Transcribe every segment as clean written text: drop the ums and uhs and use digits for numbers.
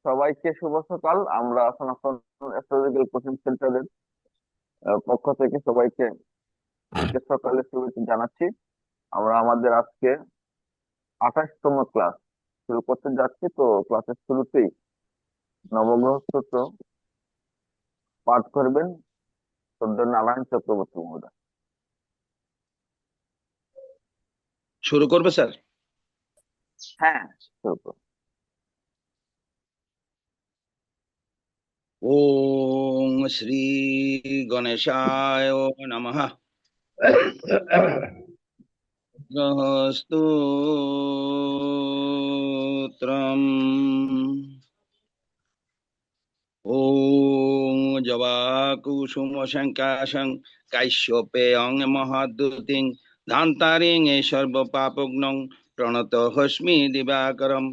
সবাইকে শুভ সকাল। আমরা সনাতন অ্যাস্ট্রোলজিক্যাল কোচিং সেন্টারের পক্ষ থেকে সবাইকে আজকে সকালে শুভেচ্ছা জানাচ্ছি। আমরা আমাদের আজকে 28তম ক্লাস শুরু করতে যাচ্ছি। তো ক্লাসের শুরুতেই নবগ্রহ স্তোত্র পাঠ করবেন শ্রদ্ধেয় নারায়ণ চক্রবর্তী মহোদয়। শুরু করবে স্যার? হ্যাঁ, শুরু করুন। ওম শ্রী গণেশায় নমঃ। গ্রহস্তোত্রম। ওম জবাকুসুম শঙ্কাশং কাশ্যপেয়ং মহাদ্যুতিং ধান্তারিং এ সর্ব পাপগ্নং প্রণত হস্মি দিবাকরম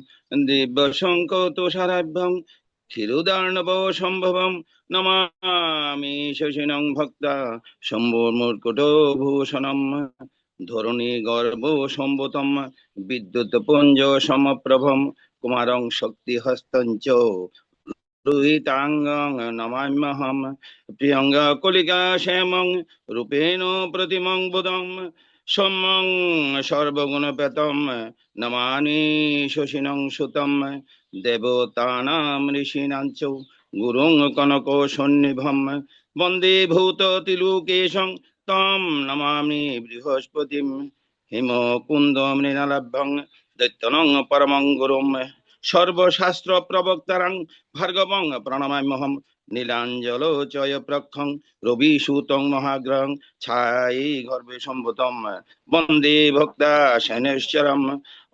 দিব্য শঙ্কোতুষারাভ্যং ক্ষীরোদার্ণব সম্ভবম নমামি শশিনং ভক্তা শম্ভুর্মুর্কুট ভূষণম ধরণী গর্ভ সম্ভুতম বিদ্যুৎ পুঞ্জ সমপ্রভম কুমারং শক্তি হস্তঞ্চ রুহিতাঙ্গং নমাম্যহম প্রিয়ঙ্গ কলিকা শ্যামং রূপেণ প্রতিমং বুধং সমং সর্বগুণপেতম নমানি শশিনং সুতম দেবতানাম ঋষীণাং চ গুরুং কনক সন্নিভম বন্দে ভূত তিলুকেশং তম নমামি বৃহস্পতিম হিমকুন্দ মৃণালভ্যং দৈত্যনং পরমং গুরুম সর্বশাস্ত্র প্রবক্তারাং ভার্গবং প্রণমাম্যহম নীলাঞ্জল চয় প্রক্ষং রবি সুতং মহাগ্রহং ছায়ী গর্ভে সম্ভূতম বন্দে ভক্তা শনৈশ্চরম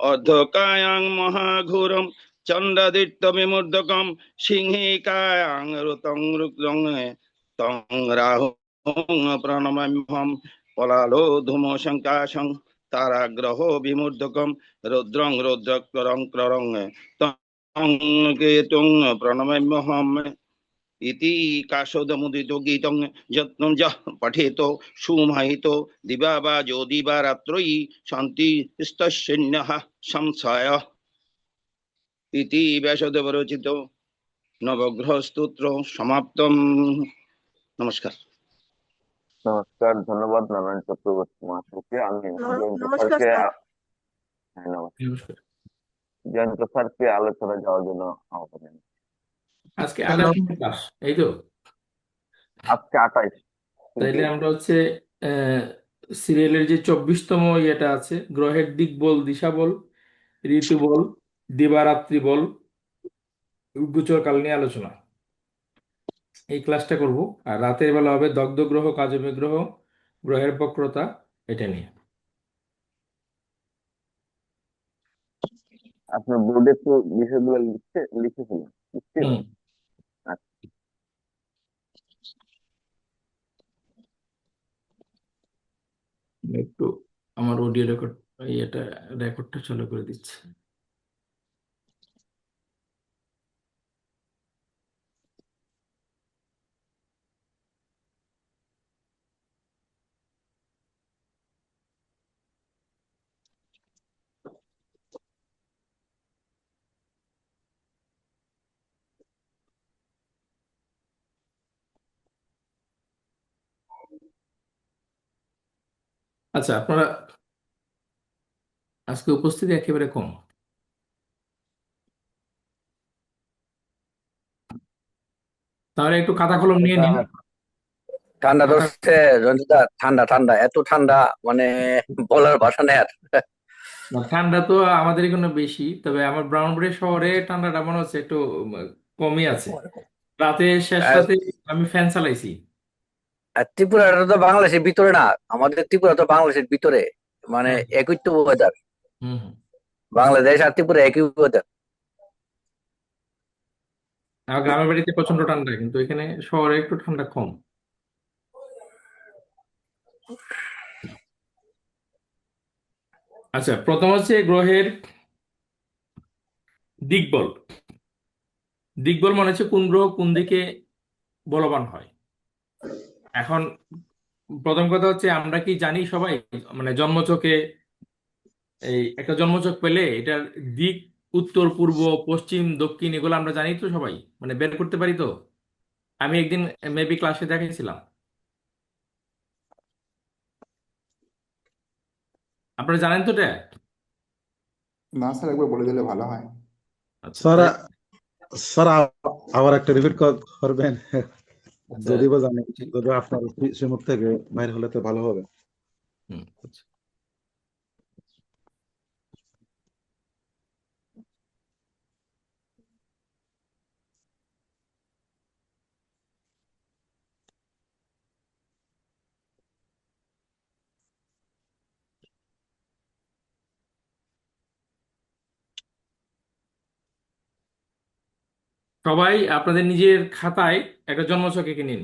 অর্ধকায়াং মহাঘোরম চন্দ্রাদিত্য বিমূর্ধকম সিংহিকায়াং রুতং রুক্তং তং রাহুং প্রণমাম্যহম পলালো ধূম শঙ্কাশং তারাগ্রহ বিমূর্ধকম রুদ্রং রুদ্রক্ররং ক্ররং কেতুং প্রণমাম্যহম ইতি কাশোদমুদিতো গীতং যত্নং যঃ পঠেতো সুমহিতো দিবা বা জ্যোতিবা রাত্রয়ী শান্তি স্তস্যন্যঃ সংশয়ঃ ইতি ব্যাসদেব রচিত নবগ্রহ স্তোত্র সমাপ্তম। নমস্কার। নমস্কার, ধন্যবাদ নারায়ণ চক্রবর্তী মহাশয়কে। আমি জয়ন্ত নমস্কার স্যারকে স্যার। হ্যাঁ, নমস্কার। নমস্কার। জয়ন্ত স্যারকে আলোচনা যাওয়ার জন্য আহ্বান জানাচ্ছি। আজকে 28 ক্লাস, এই তো। আজকে 28, কিন্তু তাইলে আমরা হচ্ছে সিরিয়ালের যে 24তম ইয়েটা আছে, গ্রহের দিক বল, দিশা বল, ঋতু বল, দিবারাত্রি বল, গোচরকাল নিয়ে আলোচনা, এই ক্লাসটা করব। আর রাতের বেলা হবে দগ্ধ গ্রহ, কাজমে গ্রহ, গ্রহের বক্রতা, এটা নিয়ে। আপনার বোর্ডে একটু বিষয়গুলো লিখেছিলেন, নিশ্চয়ই। হুম। আচ্ছা, একটু আমার অডিও রেকর্ড, এটা রেকর্ডটা চালু করে দিচ্ছে। আচ্ছা, আপনারা আজকে উপস্থিতি একেবারে কম। তাহলে একটু খাতা কলম নিয়ে নিন। ঠান্ডা খাতা, ধরছে রঞ্জিতা, ঠান্ডা ঠান্ডা, এত ঠান্ডা মানে বলার ভাষা নেই আর। না, ঠান্ডা তো আমাদের এখানে বেশি, তবে আমার ব্রাউনবাড়ি শহরে ঠান্ডাটা মনে হচ্ছে একটু কমই আছে। রাতে, শেষ আর রাতে আমি ফ্যান চালাইছি। আর ত্রিপুরাটা তো বাংলাদেশের ভিতরে না, আমাদের ত্রিপুরা তো বাংলাদেশের ভিতরে, মানে হুম একই তো ওয়েদার। হুম হুম। বাংলাদেশ আর ত্রিপুরা একই ওয়েদার। আমার গ্রামের বাড়িতে প্রচন্ড ঠান্ডা, কিন্তু এখানে শহরে একটু ঠান্ডা কম। আচ্ছা, প্রথম হচ্ছে গ্রহের দিকবল। দিকবল মানে হচ্ছে কোন গ্রহ কোন দিকে বলবান হয়। এখন প্রথম কথা হচ্ছে, আমরা কি জানি সবাই, মানে জন্মছকে, এই একটা জন্মছক পেলে এটার দিক উত্তর, পূর্ব, পশ্চিম, দক্ষিণ এগুলো আমরা জানি তো সবাই, মানে বের করতে পারি তো। আমি একদিন মেবি ক্লাসে দেখাইছিলাম, আপনারা জানেন তো এটা? না স্যার, একবার বলে দিলে ভালো হয়। আচ্ছা স্যার তাহলে স্যার আবার একটা রিপিট করবেন আচ্ছা যদি বা জানেন, ঠিক- যদি আপনার সে মুখ থেকে বাইর হলে তো ভালো হবে। আচ্ছা। সবাই আপনাদের নিজের খাতায় একটা জন্মছক এঁকে নিন।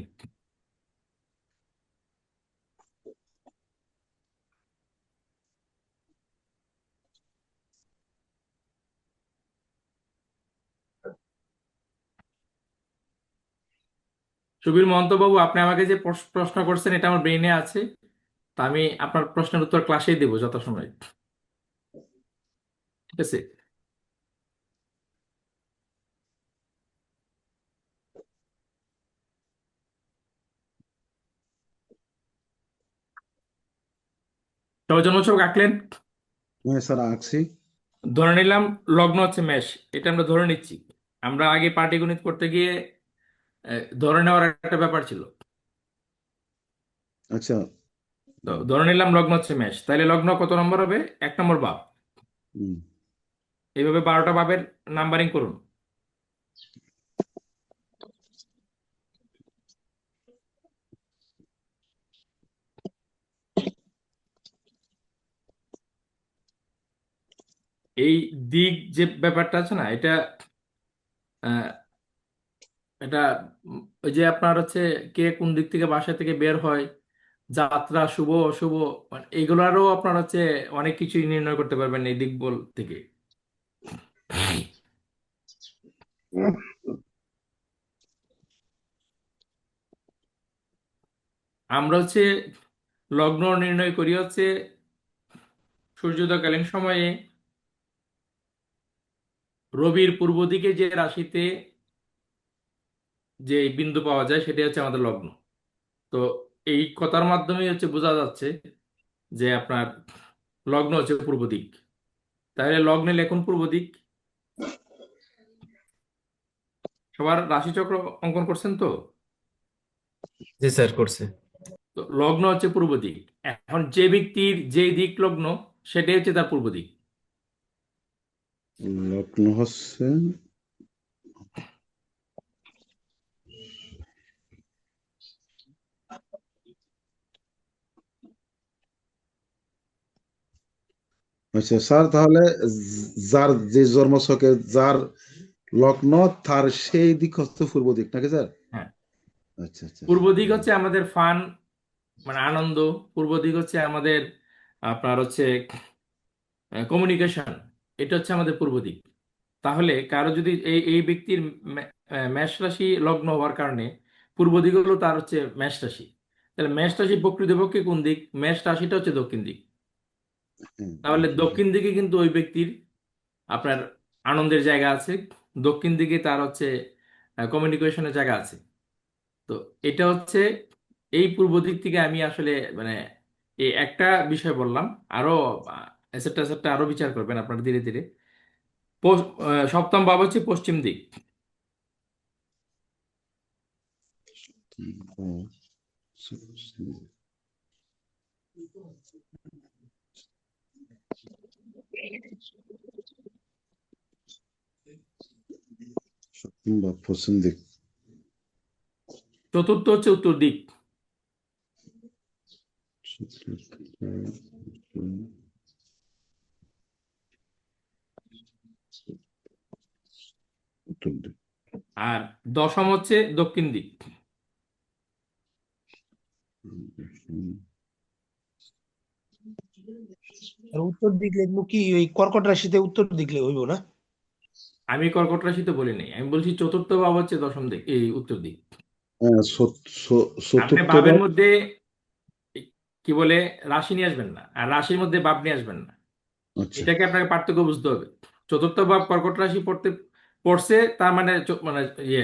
সুবীর মহন্ত বাবু, আপনি আমাকে যে প্রশ্ন করছেন এটা আমার ব্রেইনে আছে, তা আমি আপনার প্রশ্নের উত্তর ক্লাসেই দেবো যথাসময়ে, ঠিক আছে? সবাই জন্মছক আঁকলেন? হ্যাঁ স্যার, আঁকছি। ধরে নিলাম লগ্ন হচ্ছে মেষ, এটা আমরা ধরে নিচ্ছি। আমরা আগে পাটিগণিত করতে গিয়ে ধরে নেওয়ার একটা ব্যাপার ছিল। আচ্ছা। তো ধরে নিলাম লগ্ন হচ্ছে মেষ, তাহলে লগ্ন কত নম্বর হবে? 1 নম্বর বাব। হুম। এইভাবে 12টা বাবের নাম্বারিং করুন। এই দিক যে ব্যাপারটা আছে না, এটা আহ, এটা ওই যে আপনার হচ্ছে কে কোন দিক থেকে বাসা থেকে বের হয়, যাত্রা শুভ অশুভ, মানে এইগুলারও আপনার হচ্ছে অনেক কিছুই নির্ণয় করতে পারবেন এই দিক বল থেকে। আমরা হচ্ছে লগ্ন নির্ণয় করি হচ্ছে সূর্যোদয়কালীন সময়ে রবির পূর্ব দিকে যে রাশিতে যে বিন্দু পাওয়া যায় সেটা হচ্ছে আমাদের লগ্ন। তো এই কথার মাধ্যমে হচ্ছে বোঝা যাচ্ছে যে আপনার লগ্ন হচ্ছে পূর্ব দিক। তাহলে লগ্নে লেখুন পূর্ব দিক। সবার রাশিচক্র অঙ্কন করছেন তো? জি স্যার, করছে। তো লগ্ন হচ্ছে পূর্ব দিক। এখন যে ব্যক্তির যে দিক লগ্ন সেটাই হচ্ছে তার পূর্ব দিক। লগ্ন হচ্ছে, আচ্ছা স্যার, তাহলে যার যে জন্মছকে যার লগ্ন, তার সেই দিক হচ্ছে পূর্ব দিক নাকি স্যার? হ্যাঁ, আচ্ছা আচ্ছা পূর্ব আচ্ছা। দিক হচ্ছে আমাদের ফান, মানে আনন্দ। পূর্ব দিক হচ্ছে আমাদের আপনার হচ্ছে কমিউনিকেশন। এটা হচ্ছে আমাদের পূর্ব দিক। তাহলে কারো যদি এই এই ব্যক্তির মেষ রাশি লগ্ন হওয়ার কারণে পূর্ব দিক হলো তার হচ্ছে মেষ রাশি, তাহলে মেষ রাশি প্রকৃতপক্ষে কোন দিক? মেষ রাশিটা হচ্ছে দক্ষিণ দিক। হ্যাঁ, তাহলে দক্ষিণ দিকে কিন্তু ওই ব্যক্তির আপনার আনন্দের জায়গা আছে, দক্ষিণ দিকে তার হচ্ছে কমিউনিকেশনের জায়গা আছে। তো এটা হচ্ছে এই পূর্ব দিক থেকে আমি আসলে মানে এই একটা বিষয় বললাম। আরো এসেটটা এসেটটা আরো বিচার করবেন আপনারা ধীরে ধীরে। সপ্তম ভাব হচ্ছে পশ্চিম দিক। হ্যাঁ। সপ্তম বা পশ্চিম দিক। চতুর্থ হচ্ছে উত্তর দিক। উত্তর দিক। আর দশম হচ্ছে দক্ষিণ দিক। আর উত্তর দিক লিখবো কি, ওই কর্কট রাশিতে উত্তর দিক হইব না? আমি কর্কট রাশিতে বলি নাই, আমি বলছি চতুর্থ ভাব হচ্ছে দশম দিক, এই উত্তর দিক। হ্যাঁ, আপনি চতুর্থ ভাবের ভাব। মধ্যে কি বলে রাশি নিয়ে আসবেন না, আর রাশির মধ্যে ভাব নিয়ে আসবেন না। আচ্ছা এটাকে আপনাকে পার্থক্য বুঝতে হবে। চতুর্থ ভাব কর্কট রাশি পড়ছে, তার মানে মানে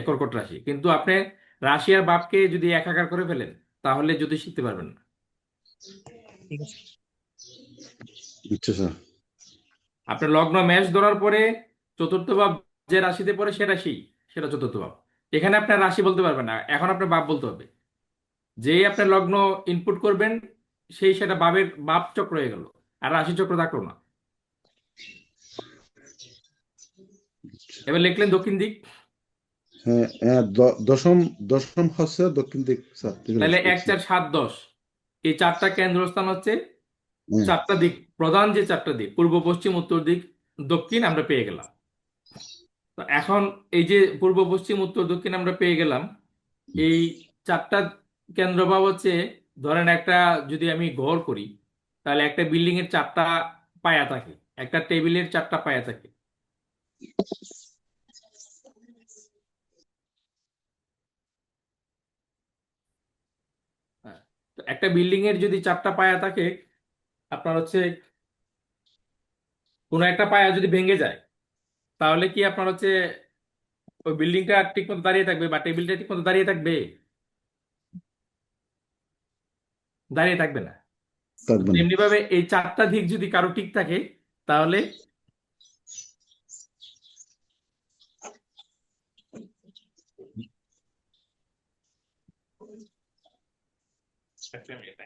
কর্কট রাশি, কিন্তু আপনি রাশি আর ভাবকে যদি একাকার করে ফেলেন তাহলে জ্যোতিষ শিখতে পারবেন না। ঠিক আছে। আচ্ছা স্যার। আপনার লগ্ন মেষ ধরার পরে চতুর্থ ভাব যে রাশিতে পড়ে সেটা চতুর্থ ভাব। এখানে আপনার রাশি বলতে পারবেন না, এখন আপনার ভাব বলতে হবে। যেই আপনার লগ্ন ইনপুট করবেন সেটা ভাব চক্র হয়ে গেল, আর রাশি চক্র থাকলো না। এবার লিখলেন দক্ষিণ দিক, হ্যাঁ হ্যাঁ, দশম দশম হচ্ছে দক্ষিণ দিক স্যার, ঠিক তাহলে আছে 1, 4, 7, 10 এই চারটা কেন্দ্রস্থান হচ্ছে হ্যাঁ। চারটা দিক, প্রধান যে চারটা দিক, পূর্ব, পশ্চিম, উত্তর দিক, দক্ষিণ আমরা পেয়ে গেলাম। তো এখন এই যে পূর্ব, পশ্চিম, উত্তর, দক্ষিণ আমরা পেয়ে গেলাম, এই চারটা কেন্দ্রভাব হচ্ছে, ধরেন একটা যদি আমি ঘর করি, তাহলে একটা বিল্ডিং এর 4টা পায়া থাকে, একটা টেবিলের 4টা পায়া থাকে। হ্যাঁ, তো একটা বিল্ডিং এর যদি 4টা পায়া থাকে, আপনার হচ্ছে কোনো একটা পায়া যদি ভেঙে যায়, তাহলে কি আপনার হচ্ছে ওই বিল্ডিংটা ঠিক মতো দাঁড়িয়ে থাকবে বা টেবিলটা ঠিক মতো দাঁড়িয়ে থাকবে? দাঁড়িয়ে থাকবে না। থাকবে না। তেমনি ভাবে এই 4টা দিক যদি কারো ঠিক থাকে, তাহলে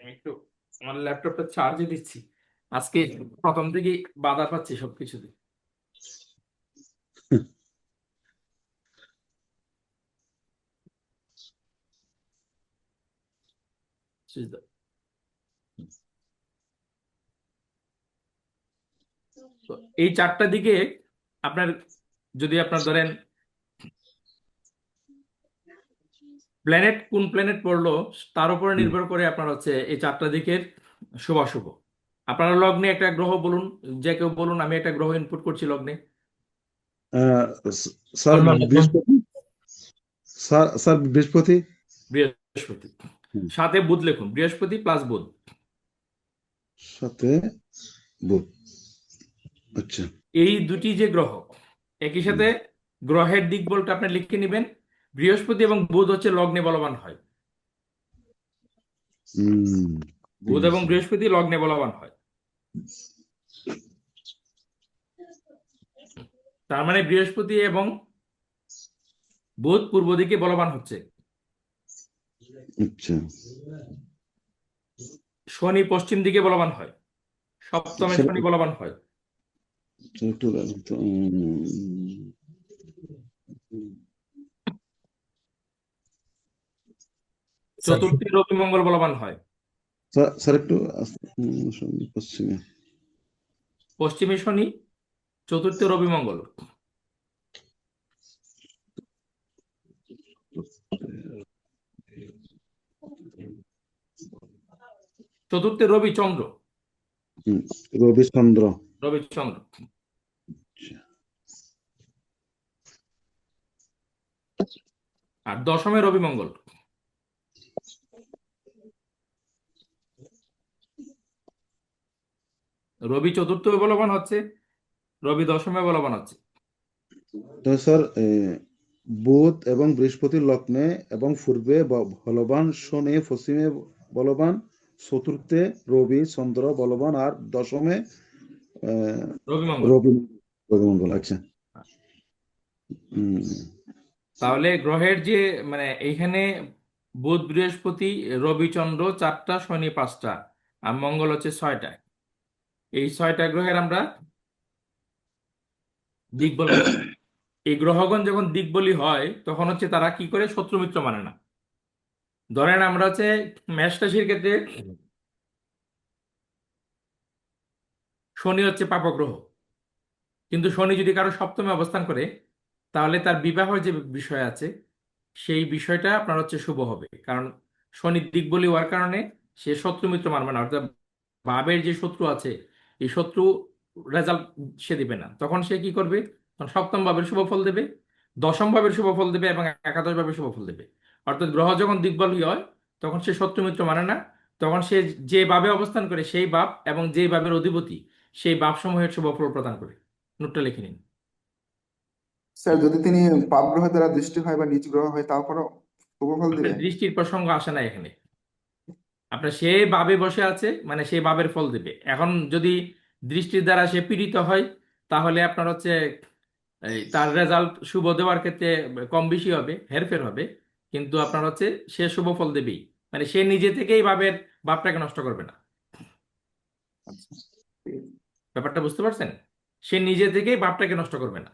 আমি একটু আমার ল্যাপটপটা চার্জে দিচ্ছি, আজকে প্রথম থেকেই বাধা পাচ্ছি সবকিছুতে। তো এই 4টা দিকে আপনার, যদি আপনার ধরেন কোন প্ল্যানেট পড়লো তার উপরে নির্ভর করে আপনার হচ্ছে এই 4টা দিকের শুভ অশুভ। আপনার লগ্নে একটা গ্রহ বলুন, যে কেউ বলুন, আমি একটা গ্রহ ইনপুট করছি লগ্নে। স্যার বৃহস্পতি, স্যার বৃহস্পতি। বৃহস্পতি। সাথে বুধ লিখুন, বৃহস্পতি প্লাস বুধ। সাথে বুধ। আচ্ছা। এই দুটি যে গ্রহ একই সাথে, গ্রহের দিক বলতে আপনি লিখে নেবেন, বৃহস্পতি এবং বুধ হচ্ছে লগ্নে বলবান হয়। বুধ এবং বৃহস্পতি লগ্নে বলবান হয়। তার মানে বৃহস্পতি এবং বুধ পূর্ব দিকে বলবান হচ্ছে। আচ্ছা। শনি পশ্চিম দিকে বলবান হয়, সপ্তমে শনি বলবান হয়। চতুর্থী রবি মঙ্গল বলবান হয়। স্যার একটু পশ্চিমে। পশ্চিমে শনি, চতুর্থ রবি মঙ্গল। চতুর্থে রবি চন্দ্র। রবিচন্দ্র। রবিচন্দ্র। আর দশমে রবি মঙ্গল। রবি চতুর্থ বলবান হচ্ছে, রবি দশমে বলবান হচ্ছে। তো স্যার বুধ এবং বৃহস্পতি লগ্নে এবং পূর্বে বলবান, শনি পশ্চিমে বলবান, চতুর্থে রবি চন্দ্র বলবান, আর দশমে রবি মঙ্গল। রবি মঙ্গল। আচ্ছা। তাহলে গ্রহের যে মানে এইখানে বুধ বৃহস্পতি রবি চন্দ্র 4টা, শনি 5টা, আর মঙ্গল হচ্ছে 6টা। এই 6টা গ্রহের আমরা দিকবল করি। এই গ্রহগণ যখন দিকবলি হয় তখন হচ্ছে তারা কি করে, শত্রু মিত্র মানে না। ধরেন আমরা হচ্ছে মেষ রাশির ক্ষেত্রে শনি হচ্ছে পাপগ্রহ, কিন্তু শনি যদি কারো সপ্তমে অবস্থান করে, তাহলে তার বিবাহের যে বিষয় আছে সেই বিষয়টা আপনার হচ্ছে শুভ হবে, কারণ শনি দিকবলি হওয়ার কারণে সে শত্রু মিত্র মানবে না, অর্থাৎ ভাবের যে শত্রু আছে এই শত্রু রেজাল্ট সে দিবে না। তখন সে কি করবে, তখন সপ্তম ভাবের শুভ ফল দেবে, দশম ভাবের শুভ ফল দেবে এবং একাদশ ভাবের শুভ ফল দেবে। অর্থাৎ গ্রহ যখন দিকবলি হয় তখন সে শত্রু মিত্র মানে না, তখন সে যে ভাবে অবস্থান করে সেই ভাব এবং যে ভাবের অধিপতি সেই ভাবসমূহের শুভ ফল প্রদান করে। নোটটা লিখে নিন। স্যার যদি তিনি পাপ গ্রহ দ্বারা দৃষ্টি হয় বা নিজ গ্রহ হয় তারপরও শুভ ফল দিবে? আপনার দৃষ্টির প্রসঙ্গ আসে না এখানে। আপনার সে বাবে বসে আছে মানে সে বাবের ফল দেবে। এখন যদি দৃষ্টির দ্বারা সে পীড়িত হয় তাহলে আপনার হচ্ছে তার রেজাল্ট শুভ দেওয়ার ক্ষেত্রে কম বেশি হবে, হেরফের হবে, কিন্তু আপনার হচ্ছে সে শুভ ফল দেবেই। মানে সে নিজে থেকেই বাপটাকে নষ্ট করবে না। আচ্ছা, ঠিক আছে। ব্যাপারটা বুঝতে পারছেন? সে নিজে থেকেই বাপটাকে নষ্ট করবে না।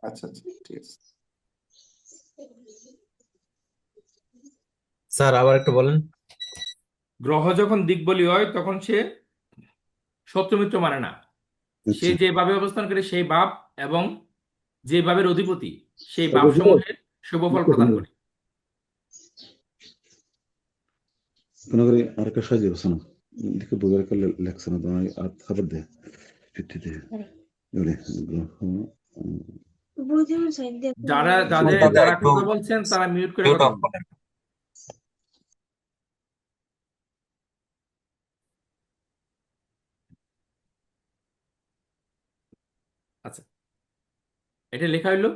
আচ্ছা আচ্ছা, ঠিক আছে। স্যার আবার একটু বলেন। গ্রহ যখন দিকবলি হয় তখন সে শত্রু মিত্র মানে না। সে আচ্ছা যেভাবে অবস্থান করে সেই বাপ এবং যে বাবের অধিপতি সেই বাপ সমূহের শুভ ফল প্রদান করে। কোনো করে আরেকটা সাহায্য করছে না দেখে বোঝার করলে লেখছে না তোমার আর খবর দে ভিত্তিতে বলে যারা কথা বলছেন তারা মিউট করে কথা বলবেন। আচ্ছা, এটা লেখা হইলো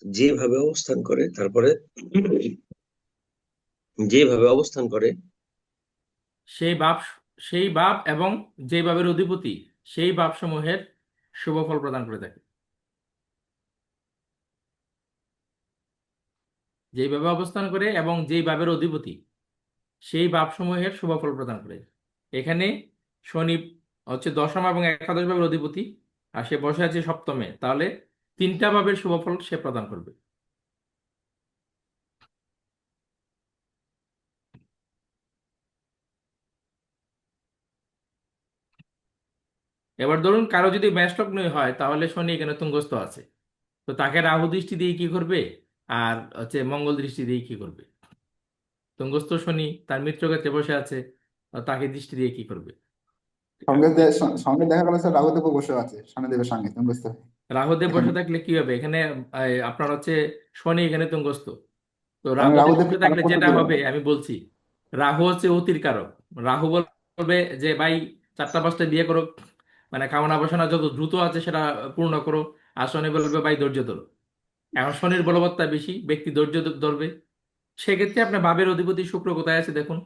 যেভাবে অবস্থান করে তারপরে যেভাবে অবস্থান করে সেই বাপ এবং যে বাবের অধিপতি সেই বাপ সমূহের শুভ ফল প্রদান করে থাকে। যেইভাবে অবস্থান করে এবং যেই বাবের অধিপতি সেই বাপ সমূহের শুভ ফল প্রদান করে। এখানে শনি হচ্ছে দশম এবং একাদশ ভাবের অধিপতি, আর সে বসে আছে সপ্তমে, তাহলে তিনটা ভাবের শুভ ফল সে প্রদান করবে। এবার ধরুন কারো যদি মেষ লগ্নই হয় তাহলে শনি এখানে তুঙ্গস্থ আছে, তো তাকে রাহু দৃষ্টি দিয়ে কি করবে আর হচ্ছে মঙ্গল দৃষ্টি দিয়ে কি করবে? তুঙ্গস্থ শনি তার মিত্রক্ষেত্রে বসে আছে, তাকে দৃষ্টি দিয়ে কি করবে? সঙ্গে দেখা গেল স্যার রাহুদেবও বসে আছে শনিদেবের সঙ্গে, তুমি বুঝতে হবে রাহুদেব এখানে। বসে থাকলে কি হবে? এখানে আপনার হচ্ছে শনি এখানে তুঙ্গস্থ। তো মানে রাহুদেব রাহুদেবকে বসে খারাপ থাকলে করতে যেটা দেবে না। হবে আমি বলছি, রাহু হচ্ছে অতির কারক। রাহু বলবে যে ভাই 4টা 5টা বিয়ে করো, মানে কামনা বাসনা যত দ্রুত আছে সেটা পূর্ণ করো। আর শনি বলবে ভাই ধৈর্য ধরো। এখন শনির বলবত্তা বেশি, ব্যক্তি ধৈর্য ধরবে। সেক্ষেত্রে আপনার ভাবের অধিপতি শুক্র কোথায় আছে দেখুন।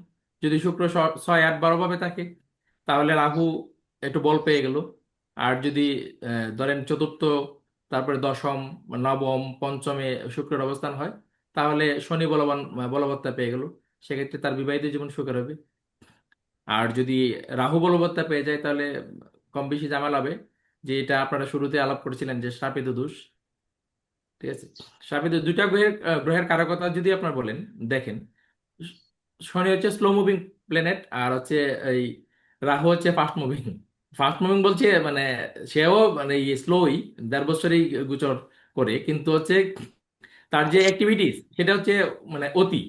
যদি শুক্র 6, 8, 12 ভাবে থাকে তাহলে রাহু একটু বল পেয়ে গেল। আর যদি ধরেন চতুর্থ, তারপরে দশম, নবম, পঞ্চমে শুক্রের অবস্থান হয় তাহলে শনি বলবত্তা পেয়ে গেল। সেক্ষেত্রে তার বিবাহিত জীবন সুখের হবে। আর যদি রাহু বলবত্তা পেয়ে যায় তাহলে কম বেশি ঝামেলা হবে, যে এটা আপনারা শুরুতে আলাপ করেছিলেন যে শাপিত দোষ। ঠিক আছে, শাপিত দুইটা গ্রহের কারকতা যদি আপনার বলেন, দেখেন শনি হচ্ছে স্লো মুভিং প্ল্যানেট, আর হচ্ছে এই রাহু হচ্ছে ফাস্ট মুভিং। ফাস্ট মুভিং বলছে মানে সেও মানে স্লোই 1.5 বছরই গোচর করে, কিন্তু হচ্ছে তার যে অ্যাক্টিভিটিস সেটা হচ্ছে মানে অতি,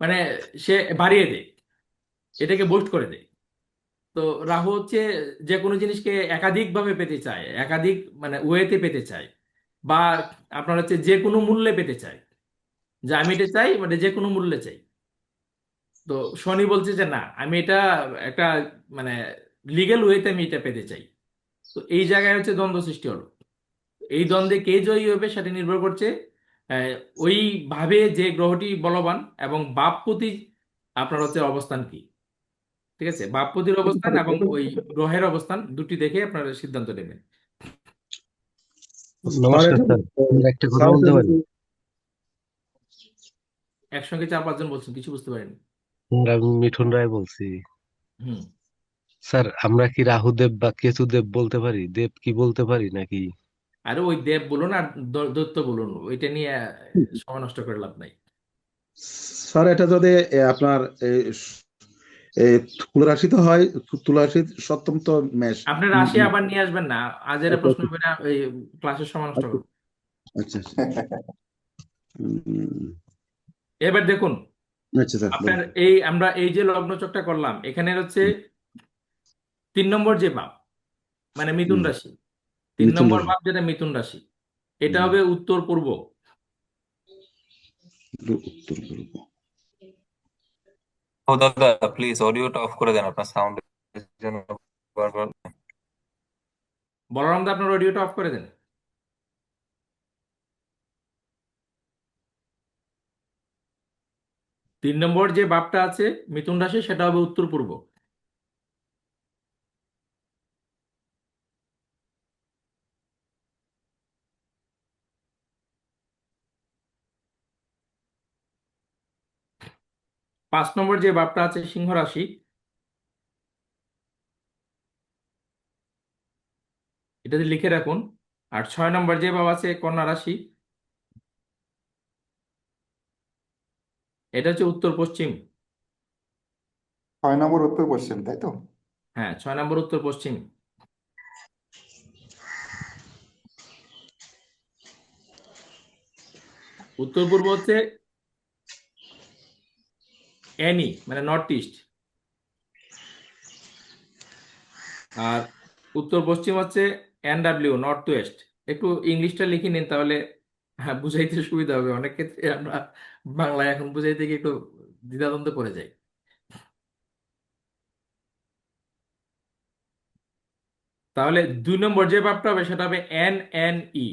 মানে সে বাড়িয়ে দেয়, এটাকে বুস্ট করে দেয়। তো রাহু হচ্ছে যে কোনো জিনিসকে একাধিক ভাবে পেতে চায়, একাধিক মানে ওয়েতে পেতে চায়, বা আপনার হচ্ছে যে কোনো মূল্যে পেতে চায়, যে আমি এটা চাই মানে যে কোনো মূল্যে চাই। তো শনি বলছে যে না, আমি এটা একটা মানে লিগেল ওয়েতে আমি এটা পেতে চাই। তো এই জায়গায় হচ্ছে দ্বন্দ্ব সৃষ্টি হলো। এই দ্বন্দ্বে কে জয়ী হবে সেটা নির্ভর করছে আহ, ওই ভাবে যে গ্রহটি বলবান এবং বাপপতি আপনার হচ্ছে অবস্থান কি। ঠিক আছে, বাপপতির অবস্থান এবং ওই গ্রহের অবস্থান দুটি দেখে আপনারা সিদ্ধান্ত নেবেন। স্যার নমস্কার এটা স্যার, একটা কথা স্যার এটা বলতে পারি? যদি একসঙ্গে 4-5 জন বলছেন, কিছু বুঝতে পারেনি। আমি মিঠুন রায় বলছি। হুম। স্যার আমরা কি রাহুদেব বা কেতুদেব বলতে পারি? দেব কি বলতে পারি নাকি? আরে ওই দেব বলুন আর দৈত্য বলুন, ওইটা নিয়ে সময় নষ্ট করে লাভ নাই। স্যার এটা যদি আপনার তুলা রাশিতে হয়, তুলা রাশি সপ্তম তো মেষ। আপনি রাশি আবার নিয়ে আসবেন না, আজের আচ্ছা প্রশ্ন করে ওই ক্লাসের সময় নষ্ট করুন। আচ্ছা আচ্ছা এবার দেখুন আচ্ছা স্যার আপনার বলুন। আমরা এই যে লগ্ন চকটা করলাম, এখানে হচ্ছে 3 নম্বর যে বাপ, মানে মিথুন হুম, রাশি। 3 মিথুন নম্বর রাশি। ভাব যেটা মিথুন রাশি, এটা হুম, হবে উত্তর পূর্ব। উত্তর পূর্ব। ও দাদা প্লিজ অডিওটা অফ করে দেন, আপনার সাউন্ড জন্য বারবার। বলরাম দা, আপনার অডিওটা অফ করে দেন। 3 নম্বর যে ভাবটা আছে মিথুন রাশি, সেটা হবে উত্তর পূর্ব। পাঁচ নম্বর যে ভাবটা আছে সিংহ রাশি, এটাতে লিখে রাখুন। আর 6 নম্বর যে ভাব আছে কন্যা রাশি, এটা হচ্ছে উত্তর পশ্চিম। 6 নম্বর উত্তর পশ্চিম, তাই তো? হ্যাঁ, 6 নম্বর উত্তর পশ্চিম। উত্তর পূর্ব হচ্ছে এনি, মানে নর্থ ইস্ট। আর উত্তর পশ্চিম হচ্ছে NW, নর্থ ওয়েস্ট। একটু ইংলিশটা লিখে নিন, তাহলে হ্যাঁ বুঝাইতে সুবিধা হবে। অনেক ক্ষেত্রে আমরা বাংলায় এখন বুঝাইতে গিয়ে একটু দ্বিধাদ্বন্দ্বে পড়ে যাই। তাহলে 2 নম্বর যে ভাবটা হবে সেটা হবে NNE।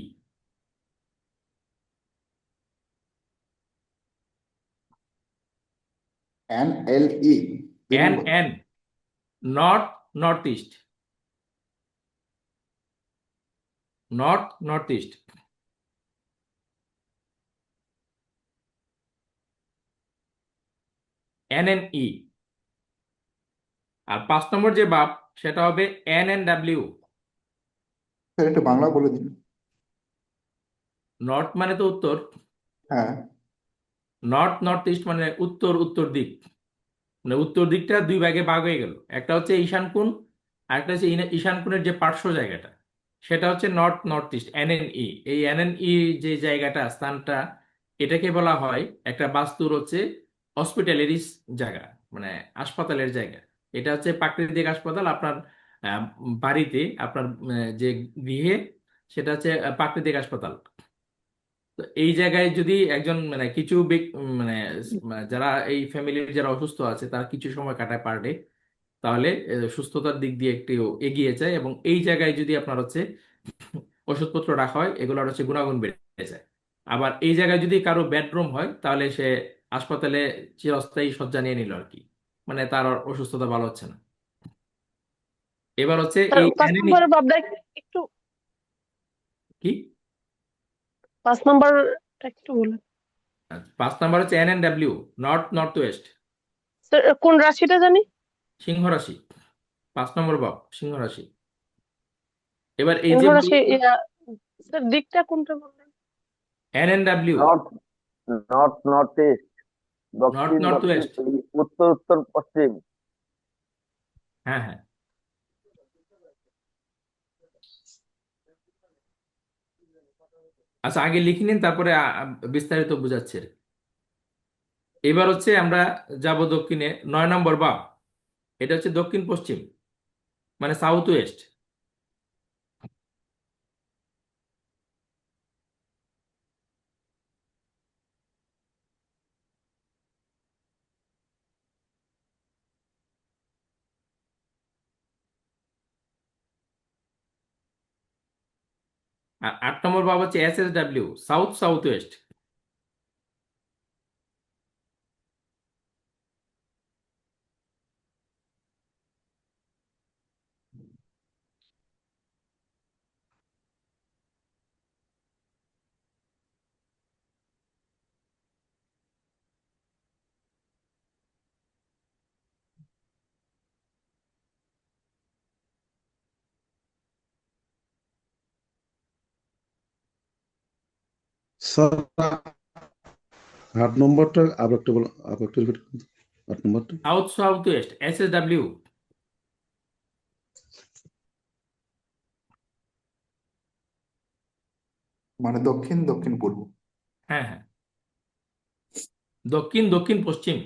NLE, 2 নম্বর। NN, north, north east. North, north east. NNE। আর 5 নম্বর যে ভাব সেটা হবে NNW। স্যার একটু বাংলা বলে দিন। নর্থ মানে তো উত্তর, হ্যাঁ। নর্থ, নর্থ ইস্ট মানে উত্তর, উত্তর দিক। মানে উত্তর দিকটা 2 ভাগে ভাগ হয়ে গেল। একটা হচ্ছে ঈশান কোণ, আর একটা হচ্ছে ঈশান কোণের যে পার্শ্ব জায়গাটা, সেটা হচ্ছে নর্থ, নর্থ ইস্ট, NNE। এই NNE যে জায়গাটা, স্থানটা, এটাকে বলা হয় একটা বাস্তুর হচ্ছে হসপিটালারিস জায়গা, মানে হাসপাতালের জায়গা। এটা হচ্ছে প্রাকৃতিক হাসপাতাল। আপনার বাড়িতে, আপনার যে গৃহে, সেটা হচ্ছে প্রাকৃতিক হাসপাতাল। তো এই জায়গায় যদি একজন মানে কিছু মানে যারা এই ফ্যামিলির যারা অসুস্থ আছে, তারা কিছু সময় কাটায় পার ডে, তাহলে সুস্থতার দিক দিয়ে একটু এগিয়ে যায়। এবং এই জায়গায় যদি আপনার হচ্ছে ওষুধপত্র রাখা হয়, এগুলোর হচ্ছে গুণাগুণ বেড়ে যায়। আবার এই জায়গায় যদি কারো বেডরুম হয়, তাহলে সে হাসপাতালে চিরস্থায়ী শয্যা নিয়ে নিল আর কি। মানে তার আর অসুস্থতা ভালো হচ্ছে না। এবার হচ্ছে স্যার এই 5 নম্বরের ভাবটা একটু, কি 5 নম্বরটা একটু বলেন। 5 নাম্বার হচ্ছে NNW, north, north West. Sir কোন রাশিটা জানি? সিংহ রাশি। 5 নম্বর ভাব সিংহ রাশি। এবার এই সিংহ যে রাশি, স্যার দিকটা কোনটা বললেন? NNW, north, north north east, north, দক্ষিণ নর্থ দক্ষিণ, ওয়েস্ট। উত্তর উত্তর পশ্চিম। হ্যাঁ, হ্যাঁ। আচ্ছা, আগে লিখে নিন, তারপরে বিস্তারিত বুঝাচ্ছি আর কি। এবার হচ্ছে আমরা যাব দক্ষিণে। 9 নম্বর ভাব, এটা হচ্ছে দক্ষিণ পশ্চিম, মানে সাউথ ওয়েস্ট। 8 নম্বর ভাব হচ্ছে SSW, south, south West. Sir 8 নম্বরটা আবার একটু বলো, আবার একটু রিপিট করুন। 8 নম্বরটা। South, south West, SSW। মানে দক্ষিণ দক্ষিণ পূর্ব। হ্যাঁ, হ্যাঁ। দক্ষিণ, দক্ষিণ পশ্চিম।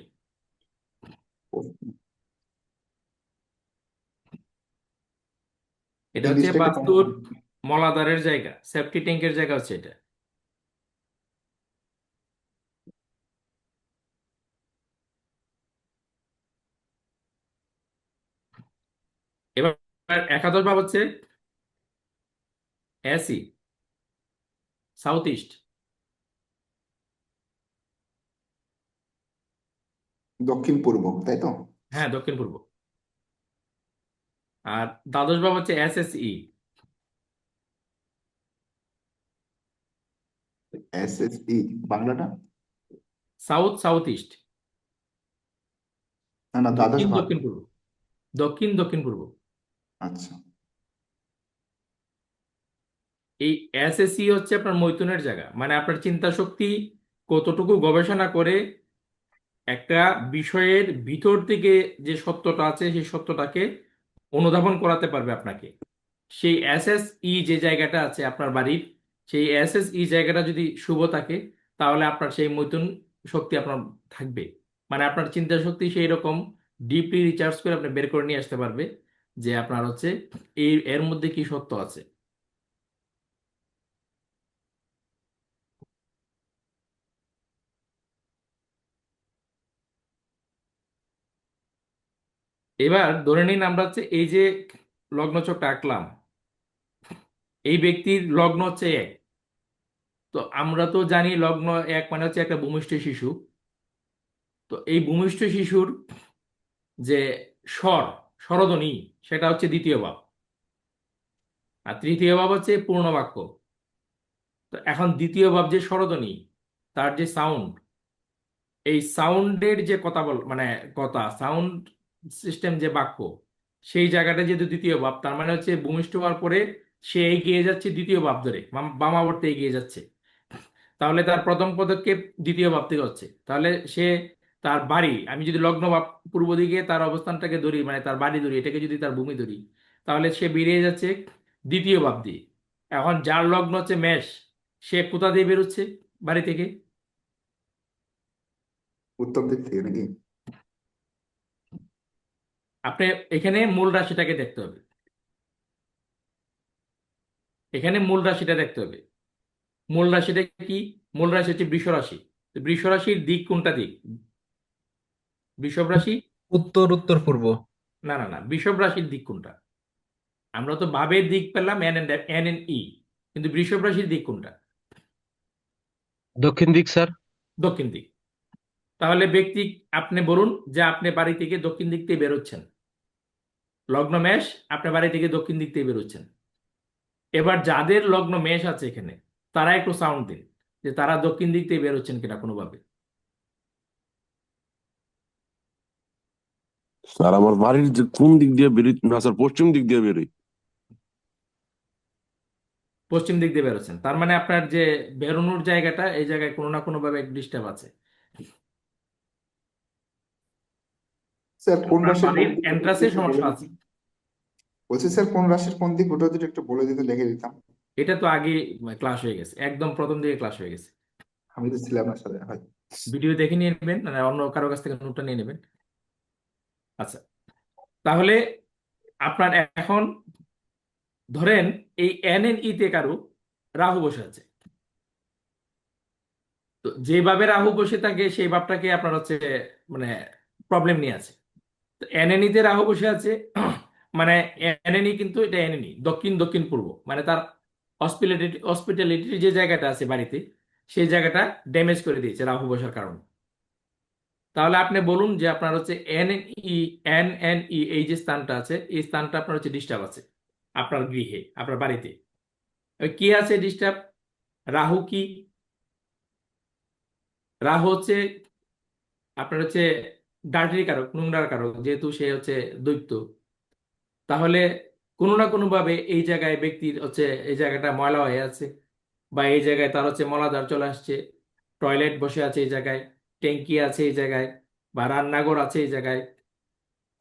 এটা হচ্ছে ইংলিশটা একটু বাস্তুর মলাদারের জায়গা, সেফটি ট্যাঙ্কের জায়গা হচ্ছে এটা। এবার একাদশ ভাব হচ্ছে এসি, সাউথ ইস্ট। দক্ষিণ পূর্ব, তাই তো? হ্যাঁ, দক্ষিণ পূর্ব। আর দ্বাদশ ভাব হচ্ছে এসএসই, SSE বাংলাটা? সাউথ সাউথ ইস্ট, না না, দ্বাদশ দক্ষিণ ভাগ। দক্ষিণ পূর্ব, দক্ষিণ দক্ষিণ পূর্ব। আচ্ছা, এই এসএসসি হচ্ছে আপনার মৈথুনের জায়গা, মানে আপনার চিন্তা শক্তি কতটুকু গবেষণা করে একটা বিষয়ের ভিতর থেকে যে সত্যটা আছে সেই সত্যটাকে অনুধাবন করাতে পারবে আপনাকে। সেই এসএসই যে জায়গাটা আছে আপনার বাড়ির, সেই এসএসই জায়গাটা যদি শুভ থাকে, তাহলে আপনার সেই মৈথুন শক্তি আপনার থাকবে। মানে আপনার চিন্তা শক্তি সেই রকম ডিপলি রিচার্জ করে আপনি বের করে নিয়ে আসতে পারবে যে আপনার হচ্ছে এর মধ্যে কি সত্য আছে। এবার ধরে নিন আমরা হচ্ছে এই যে লগ্নচকটা আঁকলাম, এই ব্যক্তির লগ্ন হচ্ছে এক। তো আমরা তো জানি লগ্ন এক মানে হচ্ছে একটা ভূমিষ্ঠ শিশু। তো এই ভূমিষ্ঠ শিশুর যে স্বর, স্বরধ্বনি, সেটা হচ্ছে দ্বিতীয় ভাব। আর তৃতীয় ভাব হচ্ছে পূর্ণ বাক্য। তো এখন দ্বিতীয় ভাব যে স্বরধ্বনি, তার যে সাউন্ড, এই সাউন্ডের যে কথা মানে কথা সাউন্ড সিস্টেম যে বাক্য, সেই জায়গাটা যেহেতু দ্বিতীয় ভাব, তার মানে হচ্ছে ভূমিষ্ঠ হওয়ার পরে সে এগিয়ে যাচ্ছে দ্বিতীয় ভাব ধরে, বামাবর্তে এগিয়ে যাচ্ছে। তাহলে তার প্রথম পদক্ষেপ দ্বিতীয় ভাব থেকে হচ্ছে। তাহলে সে তার বাড়ি, আমি যদি লগ্ন ভাব পূর্ব দিকে তার অবস্থানটাকে ধরি, মানে তার বাড়ি ধরি, এটাকে যদি তার ভূমি ধরি, তাহলে সে বেরিয়ে যাচ্ছে দ্বিতীয় ভাব দিয়ে। এখন যার লগ্ন হচ্ছে মেষ, সে কোথা দিয়ে বেরোচ্ছে বাড়ি থেকে? উত্তর দিক থেকে নাকি? আপনি এখানে মূল রাশিটাকে দেখতে হবে, এখানে মূল রাশিটা দেখতে হবে। মূল রাশিটা কি? মূল রাশি হচ্ছে বৃষ রাশি। তো বৃষ রাশির দিক কোনটা দিক? বৃষভ রাশি? উত্তর উত্তর পূর্ব। না না না, বৃষভ রাশির দিক কোনটা? আমরা তো ভাবের দিক পেলাম N N N N E, কিন্তু বৃষভ রাশির দিক কোনটা? দক্ষিণ দিক স্যার। দক্ষিণ দিক। তাহলে ব্যক্তি, আপনি বলুন যে আপনি বাড়ি থেকে দক্ষিণ দিক থেকে বেরোচ্ছেন, লগ্ন মেষ, আপনি বাড়ি থেকে দক্ষিণ দিক থেকে বেরোচ্ছেন। এবার যাদের লগ্ন মেষ আছে এখানে, তারা একটু সাউন্ড দিন যে তারা দক্ষিণ দিক থেকে বেরোচ্ছেন কিনা কোনোভাবে। স্যার আমার বাড়ির যে কোন দিক দিয়ে বেরোই, না স্যার পশ্চিম দিক দিয়ে বেরোই। পশ্চিম দিক দিয়ে বেরোচ্ছেন, তার মানে আপনার যে বেরোনোর জায়গাটা, এই জায়গায় কোনো না কোনো ভাবে ডিস্টার্ব আছে। স্যার কোন আপনার রাশির কোন বাড়ির দিক, ওটা যদি এন্ট্রান্সে একটু বলে সমস্যা আছে। দিতেন। বলছি স্যার কোন রাশির কোন দিক, ওটা যদি একটু বলে দিতে, লিখে দিতাম। এটা তো আগে ক্লাস হয়ে গেছে, একদম প্রথম দিকে ক্লাস হয়ে গেছে। আমি তো ছিলাম না সাথে, হয়। ভিডিও দেখে নিয়ে নেবেন, মানে অন্য কারো কাছ থেকে নোটটা নিয়ে নেবেন। আচ্ছা, তাহলে আপনার এখন ধরেন এই এন এন ই তে কারো রাহু বসে আছে। তো যেভাবে রাহু বসে থাকে সেই ভাবটাকে আপনার হচ্ছে মানে প্রবলেম নিয়ে আছে। তো এনএনই তে রাহু বসে আছে, মানে এনএনই কিন্তু এটা এনএনই দক্ষিণ দক্ষিণ পূর্ব, মানে তার হসপিটালিটির যে জায়গাটা আছে বাড়িতে, সেই জায়গাটা ড্যামেজ করে দিয়েছে রাহু বসার কারণে। তাহলে আপনি বলুন যে আপনার হচ্ছে এন এন ই এই যে স্থানটা আছে, এই স্থানটা আপনার হচ্ছে ডিস্টার্ব আছে আপনার গৃহে, আপনার বাড়িতে। কি আছে ডিস্টার্ব? রাহু কি? রাহু হচ্ছে আপনার হচ্ছে ডার্টির কারক, নোংরার কারক, যেহেতু সে হচ্ছে দৈত্য। তাহলে কোনো না কোনো ভাবে এই জায়গায় ব্যক্তির হচ্ছে এই জায়গাটা ময়লা হয়ে আছে, বা এই জায়গায় তার হচ্ছে মলাদার চলে আসছে, টয়লেট বসে আছে এই জায়গায়, ট্যাঙ্কি আছে এই জায়গায়, বা রান্নাঘর আছে এই জায়গায়,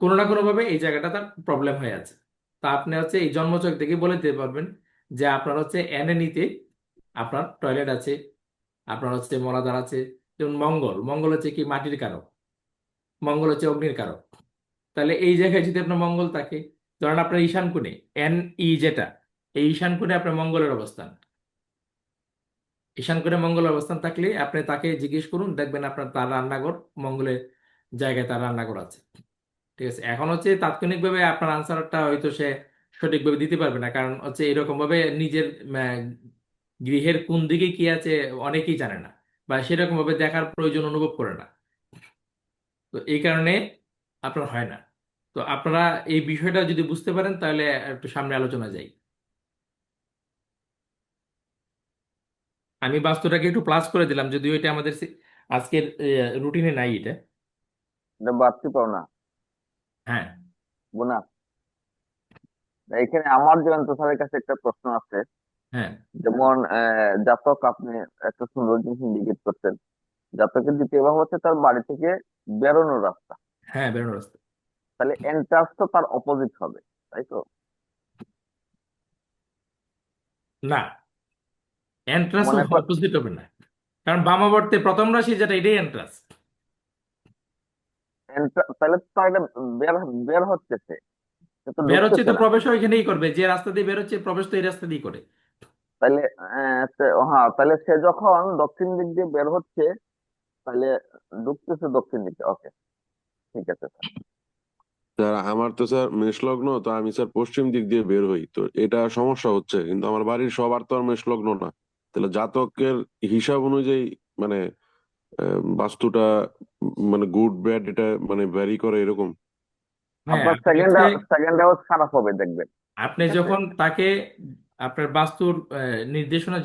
কোনো না কোনো ভাবে এই জায়গাটা তার প্রবলেম হয়ে আছে। তা আপনি হচ্ছে এই জন্মছক থেকে বলে দিতে পারবেন যে আপনার হচ্ছে এনে নিতে আপনার টয়লেট আছে, আপনার হচ্ছে মলাদার আছে। যেমন মঙ্গল, মঙ্গল হচ্ছে কি মাটির কারক, মঙ্গল হচ্ছে অগ্নির কারক। তাহলে এই জায়গায় যদি আপনার মঙ্গল থাকে, তো ধরেন আপনার ঈশান কোণে NE যেটা, এই ঈশান কোণে আপনার মঙ্গলের অবস্থান। ঈশান কোণে মঙ্গলের অবস্থান থাকলে আপনি তাকে জিজ্ঞেস করুন, দেখবেন আপনার তার রান্নাঘর মঙ্গলের জায়গায় তার রান্নাঘর আছে। ঠিক আছে, এখন হচ্ছে তাৎক্ষণিকভাবে আপনার আনসারটা হয়তো সে সঠিকভাবে দিতে পারবে না, কারণ হচ্ছে এরকম ভাবে নিজের গৃহের কোন দিকে কি আছে অনেকেই জানে না, বা সেরকম ভাবে দেখার প্রয়োজন অনুভব করে না। তো এই কারণে আপনার হয় না। তো আপনারা এই বিষয়টা যদি বুঝতে পারেন তাহলে একটু সামনে আলোচনা যাই। আমি বাস্তুটাকে একটু প্লাস করে দিলাম, যদিও এটা আমাদের আজকের রুটিনে নাই এটা। এটা বাড়তি পাওনা হ্যাঁ, গুণা। এখানে আমার জয়ন্ত স্যারের কাছে একটা প্রশ্ন আছে। হ্যাঁ, যেমন জাতক, আপনি একটা সুন্দর জিনিস ইন্ডিকেট করছেন, জাতকের দ্বিতীয় ভাব হচ্ছে তার বাড়ি থেকে বেরোনোর রাস্তা। হ্যাঁ, বেরোনোর রাস্তা। তাহলে এন্ট্রান্স তো তার অপোজিট হবে, তাই তো? না, এন্ট্রান্স মনে কর, অপোজিট হবে না, কারণ বামাবর্তে প্রথম রাশি যেটা এটাই এন্ট্রান্স। তাহলে তো তার একটা বের বের হচ্ছে, সে তো বের হচ্ছে ঢুকতেছে তো না। প্রবেশ ওইখানেই করবে, যে রাস্তা দিয়ে বের হচ্ছে প্রবেশ তো এই রাস্তা দিয়ে করে। তাহলে হ্যাঁ, তাহলে সে যখন দক্ষিণ দিক দিয়ে বের হচ্ছে, তাহলে ঢুকতেছে দক্ষিণ দিকে। ওকে, ঠিক আছে স্যার। স্যার আমার তো স্যার মেষ লগ্ন, তো আমি স্যার পশ্চিম দিক দিয়ে বের হই, তো এটা সমস্যা হচ্ছে। কিন্তু আমার বাড়ির সবার তো আর মেষ লগ্ন না। তাহলে জাতকের হিসাব অনুযায়ী মানে বাস্তুটা মানে গুড ব্যাড এটা মানে ভ্যারি করে এরকম। হ্যাঁ, আপনার আপনি হচ্ছে সেকেন্ড হাউস খারাপ হবে দেখবেন, আপনি ঠিক আছে? যখন তাকে আপনার বাস্তুর নির্দেশনা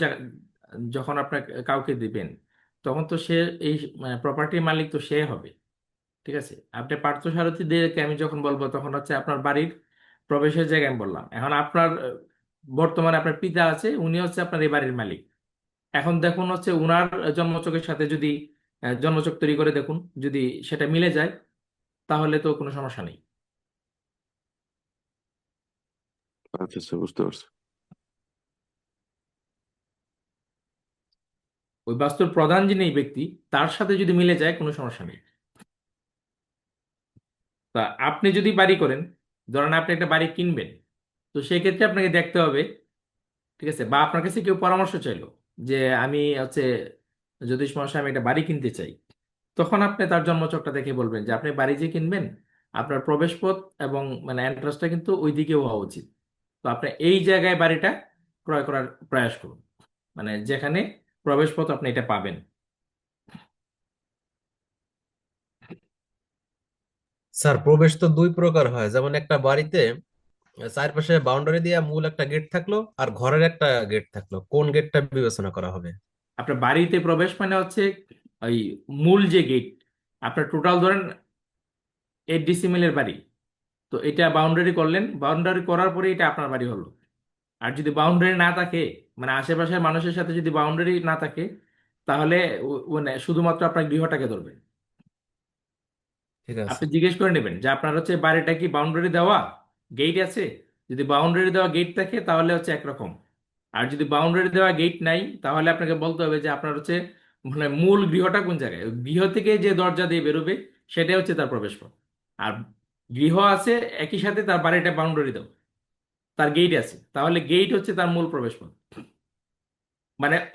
যখন আপনার কাউকে দিবেন, তখন তো সে এই প্রপার্টির মালিক তো সে হবে। ঠিক আছে, আপনি পার্থসারথী দিয়ে আমি যখন বলবো তখন হচ্ছে আপনার বাড়ির প্রবেশের জায়গায় আমি বললাম। এখন আপনার বর্তমানে আপনার পিতা আছে, উনি হচ্ছে আপনার এই বাড়ির মালিক। এখন দেখুন হচ্ছে উনার জন্মছকের সাথে যদি জন্মছক তৈরি করে দেখুন, যদি সেটা মিলে যায় তাহলে তো কোনো সমস্যা নেই। আচ্ছা স্যার, বুঝতে পারছি। ওই বাস্তুর প্রধান যিনি ব্যক্তি, তার সাথে যদি মিলে যায় কোনো সমস্যা নেই। তা আপনি যদি বাড়ি করেন, ধরেন আপনি একটা বাড়ি কিনবেন, তো সেই ক্ষেত্রে আপনাকে দেখতে হবে, ঠিক আছে, বা আপনার কাছে কেউ পরামর্শ চাইলো যে আমি হচ্ছে জ্যোতিষ মহাশয় আমি একটা বাড়ি কিনতে চাই, তখন আপনি তার জন্মছকটা দেখে বলবেন যে আপনি বাড়ি যে কিনবেন, আপনার প্রবেশ পথ এবং এন্ট্রান্সটা কিন্তু ওই দিকে হওয়া উচিত। তো আপনি এই জায়গায় বাড়িটা ক্রয় করার প্রয়াস করুন, যেখানে প্রবেশ পথ আপনি এটা পাবেন। স্যার প্রবেশ তো দুই প্রকার হয়, যেমন একটা বাড়িতে চারপাশে বাউন্ডারি দিয়ে মূল একটা গেট থাকলো আর ঘরের একটা গেট থাকলো, কোন গেটটা বিবেচনা করা হবে? আপনার বাড়িতে প্রবেশ হচ্ছে ওই মূল যে গেট, আপনার টোটাল ধরেন 8 ডিসিমেলের বাড়ি, তো এটা বাউন্ডারি করলেন, বাউন্ডারি করার পরে এটা আপনার বাড়ি হলো। আর যদি বাউন্ডারি না থাকে, আশেপাশের মানুষের সাথে যদি বাউন্ডারি না থাকে, তাহলে শুধুমাত্র আপনার গৃহটাকে ধরবে। ঠিক আছে। আপনি জিজ্ঞেস করে নেবেন যে আপনার হচ্ছে বাড়িটা কি বাউন্ডারি দেওয়া গেট আছে, যদি বাউন্ডারি দেওয়া গেট থাকে তাহলে হচ্ছে একরকম। আর যদি বাউন্ডারি দেওয়া গেট নাই, তাহলে আপনাকে বলতে হবে যে আপনার হচ্ছে মূল গৃহটা কোন জায়গায়, গৃহ থেকে যে দরজা দিয়ে বেরোবে সেটাই হচ্ছে তার প্রবেশ পথ। আর গৃহ আছে একই সাথে তার বাড়িটা বাউন্ডারি দেওয়া, তার গেট আছে, তাহলে গেট হচ্ছে তার মূল প্রবেশ পথ।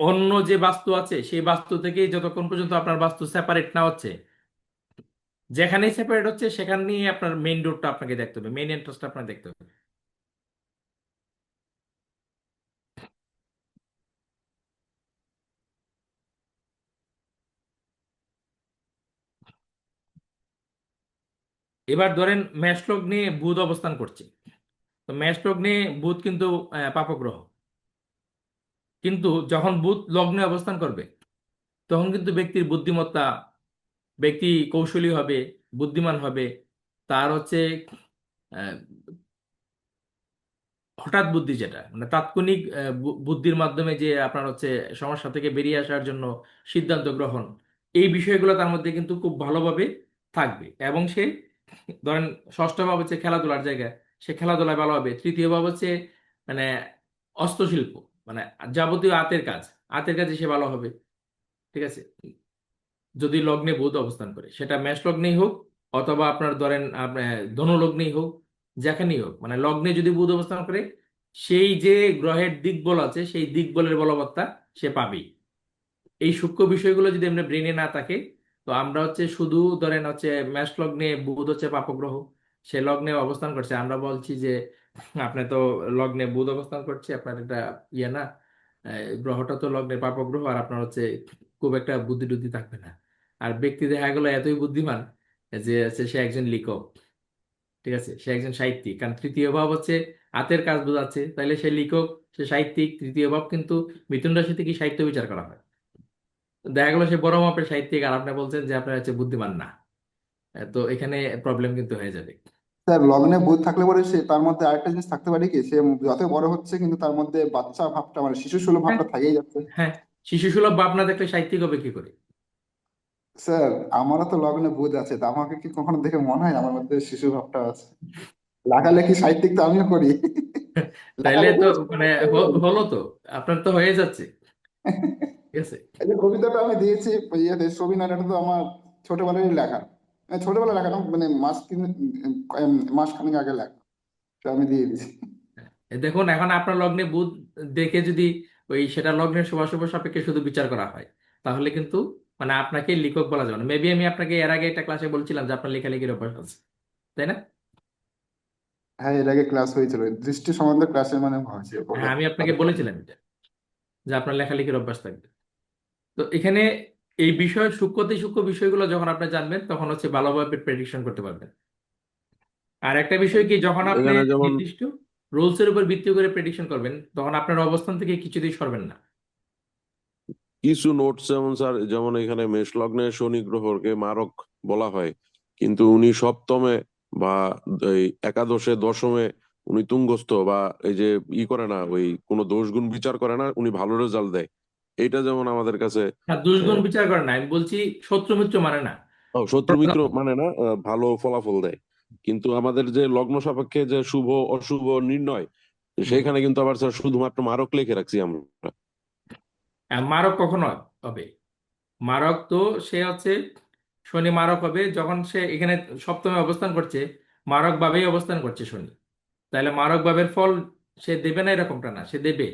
অন্য যে বাস্তু আছে সেই বাস্তু থেকে যতক্ষণ পর্যন্ত আপনার বাস্তু সেপারেট না হচ্ছে, যেখানেই সেপারেট হচ্ছে সেখানেই আপনার মেইন ডোরটা আপনাকে দেখতে হবে, মেইন এন্ট্রান্সটা আপনাকে দেখতে হবে। এবার ধরেন মেষ লগ্নে বুধ অবস্থান করছে, তো মেষ লগ্নে বুধ কিন্তু পাপগ্রহ, কিন্তু যখন বুধ লগ্নে অবস্থান করবে তখন কিন্তু ব্যক্তির বুদ্ধিমত্তা, ব্যক্তি কৌশলী হবে, বুদ্ধিমান হবে, তার হচ্ছে আহ, হঠাৎ বুদ্ধি যেটা তাৎক্ষণিক বুদ্ধির মাধ্যমে যে আপনার হচ্ছে সমস্যা থেকে বেরিয়ে আসার জন্য সিদ্ধান্ত গ্রহণ, এই বিষয়গুলো তার মধ্যে কিন্তু খুব ভালোভাবে থাকবে। এবং সে ধরেন ষষ্ঠ ভাব হচ্ছে খেলাধুলার জায়গা, সে খেলাধুলায় ভালো হবে। তৃতীয় ভাব হচ্ছে মানে হস্তশিল্প, মানে যাবতীয় হাতের কাজে সে ভালো হবে। ঠিক আছে, যদি লগ্নে বুধ অবস্থান করে, সেটা মেষ লগ্নেই হোক অথবা আপনার ধরেন আপনার ধনু লগ্নেই হোক, যেখানেই হোক, মানে লগ্নে যদি বুধ অবস্থান করে, সেই যে গ্রহের দিকবল আছে সেই দিকবলের বলবত্তা সে পাবেই। এই সূক্ষ্ম বিষয়গুলো যদি আমরা ব্রেনে না থাকে, তো আমরা হচ্ছে শুধু ধরেন হচ্ছে মেষ লগ্নে বুধ হচ্ছে পাপগ্রহ, সে লগ্নে অবস্থান করছে, আমরা বলছি যে আপনি তো লগ্নে বুধ অবস্থান করছে, আপনার এটা ইয়ে না, গ্রহটা তো লগ্নের পাপগ্রহ, আর আপনার হচ্ছে খুব একটা বুদ্ধি টুদ্ধি থাকবে না। আর ব্যক্তি দেখা গেল এতই বুদ্ধিমান যে হচ্ছে সে একজন লেখক, ঠিক আছে, সে একজন সাহিত্যিক, কারণ তৃতীয় ভাব হচ্ছে হাতের কাজ বোঝাচ্ছে, তাইলে সে লেখক, সে সাহিত্যিক। তৃতীয় ভাব কিন্তু মিথুন রাশি থেকে সাহিত্য বিচার করা হয়। দেখা গেলো সে বড় মাপের সাহিত্যিক, আর আপনি বলছেন যে আপনার হচ্ছে বুদ্ধিমান না। তো এখানে প্রবলেম কিন্তু হয়ে যাবে। স্যার লগ্নে বুধ থাকলে পরে সে তার মধ্যে আরেকটা জিনিস থাকতে পারে কি, সে যত বড় হচ্ছে কিন্তু তার মধ্যে বাচ্চা ভাবটা মানে শিশু সুলভ হ্যাঁ, ভাবটা থাকেই যাচ্ছে। হ্যাঁ, শিশু সুলভ ভাব না দেখলে সাহিত্যিক হবে কি করে? স্যার আমারও তো লগ্নে বুধ আছে, তা আমাকে কি কখনো দেখে মনে হয় আমার মধ্যে শিশু ভাবটা আছে? লেখালেখি সাহিত্যিক তো আমিও করি। তাইলে লেখালেখি তো মানে সাহিত্যিক আমিও করি। হলো তো, আপনার তো হয়ে যাচ্ছে, ঠিক আছে। এই যে কবিতাটা আমি দিয়েছি ইয়েতে সবিনার, এটা তো আমার ছোটবেলায় লেখা, ছোটবেলায় লেখা না, মানে মাস খানেক আগে লেখা, তো আমি দিয়ে দিয়েছি। দেখুন, এখন আপনার লগ্নে বুধ দেখে যদি ওই সেটা লগ্নের শুভাশুভ সাপেক্ষে শুধু বিচার করা হয়, তাহলে কিন্তু মানে আপনাকে লেখক বলা যাবে না। মেবি আমি আপনাকে এর আগে একটা ক্লাসে বলছিলাম যে আপনার লেখালেখির অভ্যাস আছে, তাই না? হ্যাঁ, এর আগে ক্লাস হয়েছিল, দৃষ্টি সম্বন্ধে ক্লাসের মানে হয়েছে হ্যাঁ, আমি আপনাকে তাদের পড়ানো। বলেছিলাম এটা, যে আপনার লেখালেখির অভ্যাস থাকবে। তো এখানে এই বিষয় সূক্ষ্মতে সূক্ষ্ম বিষয়গুলো যখন আপনি জানবেন, তখন হচ্ছে ভালোভাবে প্রেডিকশন করতে পারবেন। আর একটা বিষয় কি, যখন আপনি এখানে যেমন নির্দিষ্ট রুলস এর উপর ভিত্তি করে প্রেডিকশন করবেন, তখন আপনার অবস্থান থেকে কিছুতেই সরবেন না। কিছু নোটস যেমন স্যার, যেমন এখানে মেষ লগ্নে শনি গ্রহকে মারক বলা হয়, কিন্তু উনি সপ্তমে বা এই একাদশে দশমে উনি তুঙ্গস্থ, বা এই যে করে না, ওই কোনো দোষ গুণ বিচার করে না, উনি ভালো রেজাল্ট দেয়। এইটা যেমন আমাদের কাছে হ্যাঁ, দুষ্গুণ বিচার করে না, আমি বলছি শত্রু মিত্র মানে না। শত্রু মিত্র মানে না, ভালো ফলাফল দেয়। কিন্তু আমাদের যে লগ্ন সাপেক্ষে যে শুভ অশুভ নির্ণয়, সেখানে কিন্তু আবার স্যার শুধুমাত্র মারক লিখে রাখছি আমরা। মারক কখনো হবে, মারক তো সে হচ্ছে শনি মারক হবে যখন সে এখানে সপ্তমে অবস্থান করছে, মারক ভাবেই অবস্থান করছে শনি। তাহলে মারক ভাবের ফল সে দেবে না এরকমটা না, সে দেবে,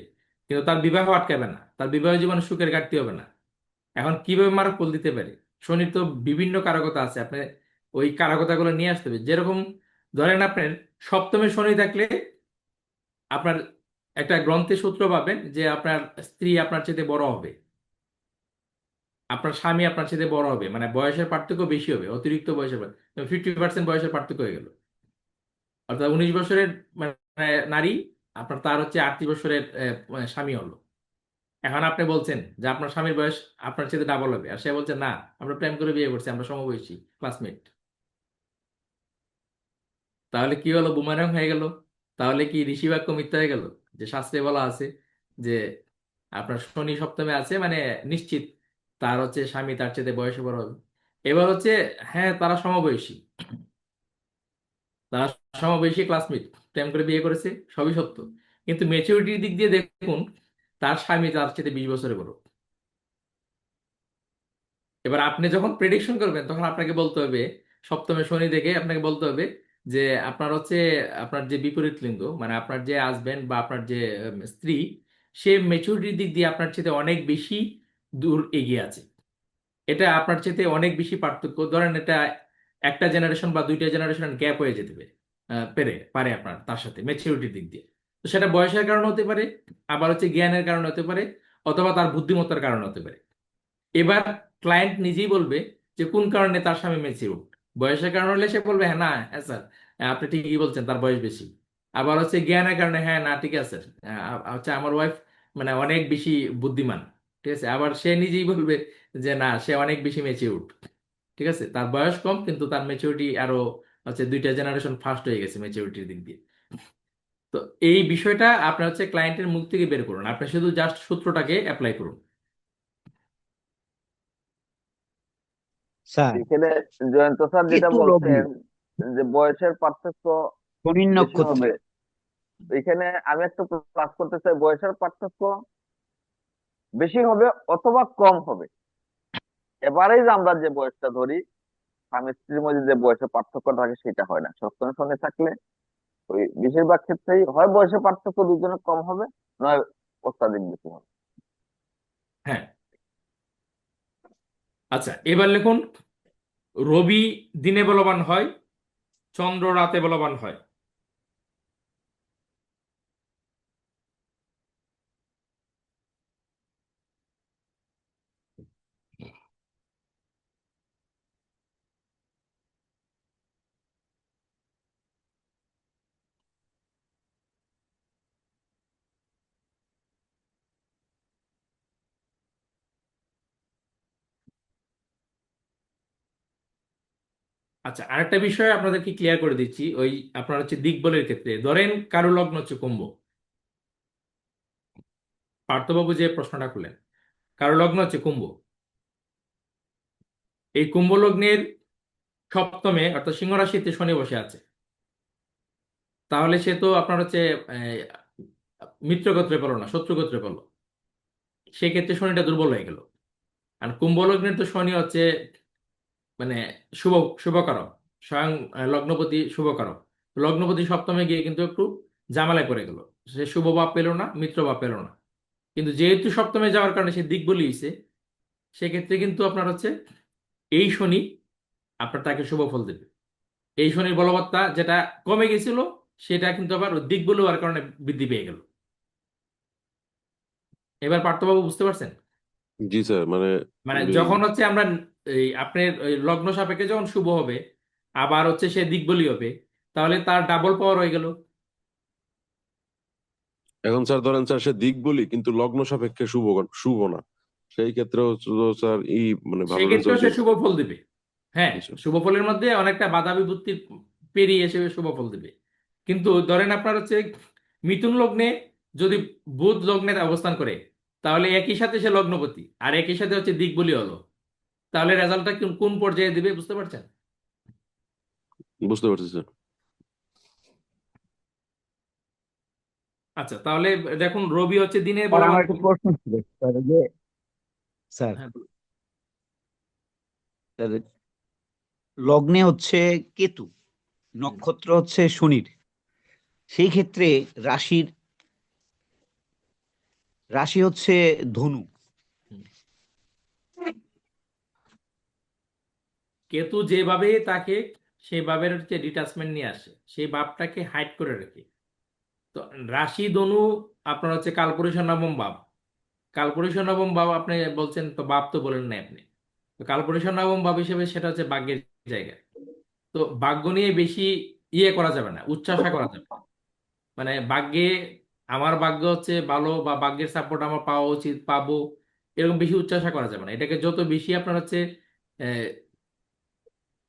কিন্তু তার বিবাহ আটকাবে না, তার বিবাহ জীবনে সুখের ঘাটতি হবে না। এখন কিভাবে মারক ফল দিতে পারে? শনির তো বিভিন্ন কারকতা আছে, আপনি ওই কারকতাগুলো নিয়ে আসতে হবে। যেরকম ধরেন আপনার সপ্তমে শনি থাকলে আপনার একটা গ্রন্থের সূত্র পাবেন যে আপনার স্ত্রী আপনার চেয়ে বড় হবে, আপনার স্বামী আপনার চেয়ে বড় হবে, মানে বয়সের পার্থক্য বেশি হবে, অতিরিক্ত বয়সের 50% বয়সের পার্থক্য হয়ে গেল। অর্থাৎ 19 বছরের মানে নারী আপনার, তার হচ্ছে 38 বছরের স্বামী হলো। এখন আপনি বলছেন যে আপনার স্বামীর বয়স আপনার চেয়ে ডাবল হবে, আর সে বলছে না, আমরা প্রেম করে বিয়ে করছি, আমরা সমবয়সী ক্লাসমেট। তাহলে কি হলো? বুমারাং হয়ে গেল। তাহলে কি ঋষি বাক্য মিথ্যা হয়ে গেল? যে শাস্ত্রে বলা আছে যে আপনার শনি সপ্তমে আছে মানে নিশ্চিত তার হচ্ছে স্বামী তার চেয়ে বয়সে বড় হবে। এবার হচ্ছে হ্যাঁ, তারা সমবয়সী, তারা সমবয়সী ক্লাসমেট, প্রেম করে বিয়ে করেছে, সবই সত্য, কিন্তু ম্যাচুরিটির দিক দিয়ে দেখুন, তার স্বামী তার চেয়ে 20 বছরে বড়। এবার আপনি যখন প্রেডিকশন করবেন, তখন আপনাকে বলতে হবে, সপ্তমে শনি দেখে আপনাকে বলতে হবে যে আপনার হচ্ছে আপনার যে বিপরীত লিঙ্গ, মানে আপনার যে হাজবেন্ড বা আপনার যে স্ত্রী, সে মেচুরিটির দিক দিয়ে আপনার চেয়ে অনেক বেশি দূর এগিয়ে আছে। এটা আপনার চেয়ে অনেক বেশি পার্থক্য, ধরেন এটা একটা জেনারেশন বা দুইটা জেনারেশন গ্যাপ হয়ে যেতে পারে, পারে আপনার তার সাথে মেচুরিটির দিক দিয়ে। তো সেটা বয়সের কারণে হতে পারে, আবার হচ্ছে জ্ঞানের কারণে হতে পারে, অথবা তার বুদ্ধিমত্তার কারণে হতে পারে। এবার ক্লায়েন্ট নিজেই বলবে যে কোন কারণে তার স্বামী ম্যাচিউর। বয়সের কারণে হলে সে বলবে হ্যাঁ, না, হ্যাঁ স্যার, আপনি ঠিকই বলছেন, তার বয়স বেশি। আবার হচ্ছে জ্ঞানের কারণে, হ্যাঁ, না, ঠিক আছে, হচ্ছে আমার ওয়াইফ মানে অনেক বেশি বুদ্ধিমান, ঠিক আছে। আবার সে নিজেই বলবে যে না, সে অনেক বেশি ম্যাচিউর, ঠিক আছে, তার বয়স কম কিন্তু তার ম্যাচিউরিটি আরো হচ্ছে দুইটা জেনারেশন ফার্স্ট হয়ে গেছে ম্যাচিউরিটির দিক দিয়ে। তো এই বিষয়টা আপনি হচ্ছে ক্লায়েন্টের মুখ থেকে বের করুন, আপনি শুধু জাস্ট সূত্রটাকে অ্যাপ্লাই করুন। স্যার এখানে জয়ন্ত স্যার যেটা কেতু লগ্নে বলছেন যে বয়সের পার্থক্য শনির বেশি নক্ষত্রে হবে, এখানে আমি একটু ক্লাস করতে চাই, বয়সের পার্থক্য বেশি হবে অথবা কম হবে। এবারেই যে আমরা যে বয়সটা ধরি, স্বামী স্ত্রীর মধ্যে যে বয়সের পার্থক্য থাকে সেটা হয় না। সপ্তম শনি থাকলে ওই বেশিরভাগ ক্ষেত্রেই হয় বয়সের পার্থক্য দুজনের কম হবে, নয় অত্যাধিক বেশি হবে। হ্যাঁ। আচ্ছা, এবার লিখুন রবি দিনে বলবান হয়, চন্দ্র রাতে বলবান হয়। আচ্ছা, আরেকটা বিষয় আপনাদেরকে ক্লিয়ার করে দিচ্ছি। ওই আপনার হচ্ছে দিকবলের ক্ষেত্রে ধরেন কারো লগ্ন হচ্ছে কুম্ভ, পার্থবাবু যে প্রশ্নটা করলেন, কারো লগ্ন হচ্ছে কুম্ভ। এই কুম্ভ লগ্নের সপ্তমে অর্থাৎ সিংহ রাশিতে শনি বসে আছে। তাহলে সে তো আপনার হচ্ছে মিত্র গোত্রে পেলো না, শত্রু গোত্রে পেলো। সেক্ষেত্রে শনিটা দুর্বল হয়ে গেল। আর কুম্ভ লগ্নের তো শনি হচ্ছে মানে শুভ শুভকারক, স্বয়ং লগ্নপতি শুভকারক। লগ্নপতি সপ্তমে গিয়ে কিন্তু একটু ঝামেলায় পড়ে গেল। সে শুভ ভাব পেল না, মিত্র ভাব পেল না। কিন্তু যেহেতু সপ্তমে যাওয়ার কারণে সে দিক বলিয়েছে, সেক্ষেত্রে কিন্তু আপনার হচ্ছে এই শনি আপনার তাকে শুভ ফল দেবে। এই শনির বলবত্তা যেটা কমে গেছিল, সেটা কিন্তু আবার ওই দিক বলে হওয়ার কারণে বৃদ্ধি পেয়ে গেল। এবার পার্থবাবু বুঝতে পারছেন? জি স্যার, মানে মানে এই যখন হচ্ছে আমরা এই আপনার ওই লগ্ন সাপেক্ষে যখন শুভ হবে, আবার হচ্ছে সে দিক বলি হবে, তাহলে তার ডাবল পাওয়ার হয়ে গেল। এখন স্যার ধরেন স্যার সে দিক বলি কিন্তু লগ্ন সাপেক্ষে শুভ শুভ না, সেই ক্ষেত্রেও তো স্যার এই মানে ভালো সেক্ষেত্রেও রেজাল্ট সে দিবে। শুভ ফল দিবে। হ্যাঁ, আচ্ছা। শুভ ফলের মধ্যে অনেকটা বাধা বিপত্তি পেরিয়ে এসে শুভ ফল দিবে। কিন্তু ধরেন আপনার হচ্ছে মিথুন লগ্নে যদি বুধ লগ্নে অবস্থান করে, তাহলে একই সাথে সে লগ্নপতি আর একই সাথে হচ্ছে দিক বলি হলো, তাহলে রেজাল্টটা কোন কোন পর্যায়ে দিবে বুঝতে পারছেন? বুঝতে পারছি স্যার। আচ্ছা, তাহলে দেখুন রবি হচ্ছে দিনে আর বলবান আমার একটা হয়। প্রশ্ন ছিল স্যার, যে স্যার হ্যাঁ, বলুন। স্যার, লগ্নে হচ্ছে কেতু, নক্ষত্র হচ্ছে শনির, সেই ক্ষেত্রে রাশির রাশি হচ্ছে ধনু। হুম। কেতু যেভাবে তাকে সেই ভাবের হচ্ছে ডিটাচমেন্ট নিয়ে আসে, সেই ভাবটাকে হাইড করে রাখে। তো রাশি ধনু আপনার হচ্ছে কালপুরুষের নবম ভাব। কালপুরুষের নবম ভাব আপনি বলছেন, তো ভাব তো বলেন না আপনি। তো কালপুরুষের নবম ভাব হিসেবে সেটা হচ্ছে ভাগ্যের জায়গা। তো ভাগ্য নিয়ে বেশি ইয়ে করা যাবে না, উচ্চাশা করা যাবে না। মানে ভাগ্যে আমার ভাগ্য হচ্ছে ভালো বা ভাগ্যের সাপোর্ট আমার পাওয়া উচিত, পাবো, এরকম বেশি উচ্চাশা করা যাবে না। এটাকে যত বেশি আপনার হচ্ছে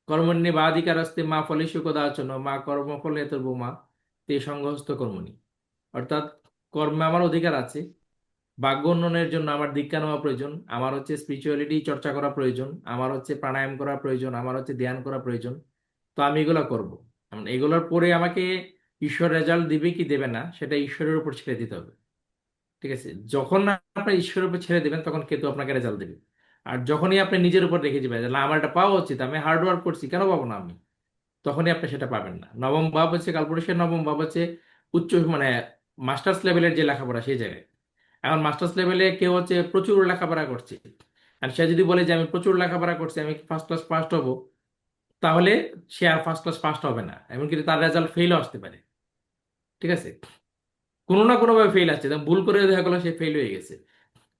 কর্মণ্যেবাধিকারস্তে মা ফলেষু কদাচন মা কর্মফলে মা তে সঙ্গহস্ত কর্মণি। অর্থাৎ কর্মে আমার অধিকার আছে, ভাগ্য উন্নয়নের জন্য আমার দীক্ষা নেওয়া প্রয়োজন, আমার হচ্ছে স্পিরিচুয়ালিটি চর্চা করা প্রয়োজন, আমার হচ্ছে প্রাণায়াম করা প্রয়োজন, আমার হচ্ছে ধ্যান করা প্রয়োজন। তো আমি এগুলো করব। এখন এগুলোর পরে আমাকে ঈশ্বর রেজাল্ট দিবে কি দেবে না, সেটা ঈশ্বরের উপর ছেড়ে দিতে হবে। ঠিক আছে? যখন না আপনি ঈশ্বরের উপর ছেড়ে দেবেন, তখন কেতু আপনাকে রেজাল্ট দেবে। আর যখনই আপনি নিজের উপর রেখে যাবেন যে, না আমার এটা পাওয়া উচিত, আমি হার্ড ওয়ার্ক করছি, কেন পাবো না আমি, তখনই আপনি সেটা পাবেন না। নবম ভাব হচ্ছে কালপুরুষের নবম ভাব হচ্ছে উচ্চ মানে মাস্টার্স লেভেলের যে লেখাপড়া সেই জায়গায়। এখন মাস্টার্স লেভেলে কেউ হচ্ছে প্রচুর লেখাপড়া করছে, আর সে যদি বলে যে আমি প্রচুর লেখাপড়া করছি, আমি ফার্স্ট ক্লাস ফার্স্ট হব, তাহলে সে আর ফার্স্ট ক্লাস ফার্স্ট হবে না, এমনকি তার রেজাল্ট ফেলও আসতে পারে। ঠিক আছে? কোনো না কোনো ভাবে ফেল আসছে, যেমন ভুল করে দেখা গেলো সে ফেল হয়ে গেছে,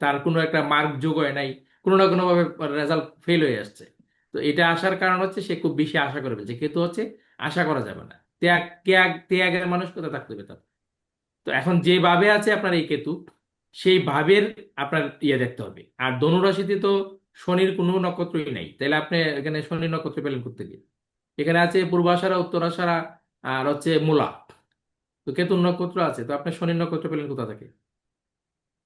তার কোনো একটা মার্ক যোগ হয় নাই, কোনো না কোনো ভাবে রেজাল্ট ফেল হয়ে আসছে। তো এটা আসার কারণ হচ্ছে সে খুব বেশি আশা করে ফেলছে। কিন্তু হচ্ছে আশা করা যাবে না, ত্যাগের মানুষ কোথায় থাকতে হবে তার। তো এখন যে ভাবে আছে আপনার এই কেতু, সেই ভাবের আপনার ইয়ে দেখতে হবে। আর ধনুরাশিতে তো শনির কোনো নক্ষত্রই নাই, তাহলে আপনি এখানে শনি নক্ষত্র পেলেন করতে গিয়ে? এখানে আছে পূর্বাষাঢ়া, উত্তরাষাঢ়া, আর হচ্ছে মূলা। তো কেতুর নক্ষত্র আছে, তো আপনি শনির নক্ষত্র পেলেন কোথা থেকে?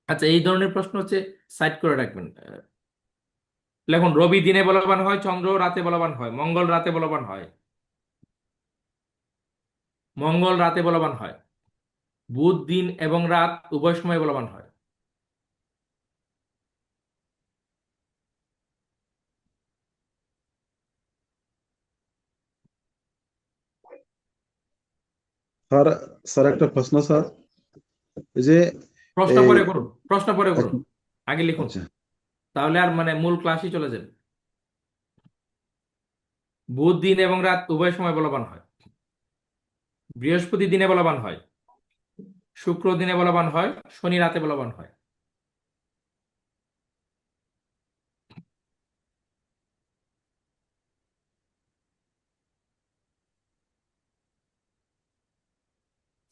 আচ্ছা, এই ধরনের প্রশ্ন হচ্ছে সাইড করে রাখবেন। দেখুন রবি দিনে বলবান হয়, চন্দ্র রাতে বলবান হয়, মঙ্গল রাতে বলবান হয়। মঙ্গল রাতে বলবান হয়। বুধ দিন এবং রাত উভয় সময় বলবান হয়। স্যার স্যার একটা প্রশ্ন স্যার, এই যে প্রশ্ন এই পরে করুন, প্রশ্ন পরে করুন, এক- আগে লিখুন, আচ্ছা তাহলে আর মানে মূল ক্লাসই চলে যাবে। বুধ দিন এবং রাত উভয় সময় বলবান হয়, বৃহস্পতি দিনে বলবান হয়, শুক্র দিনে বলবান হয়, শনি রাতে বলবান হয়।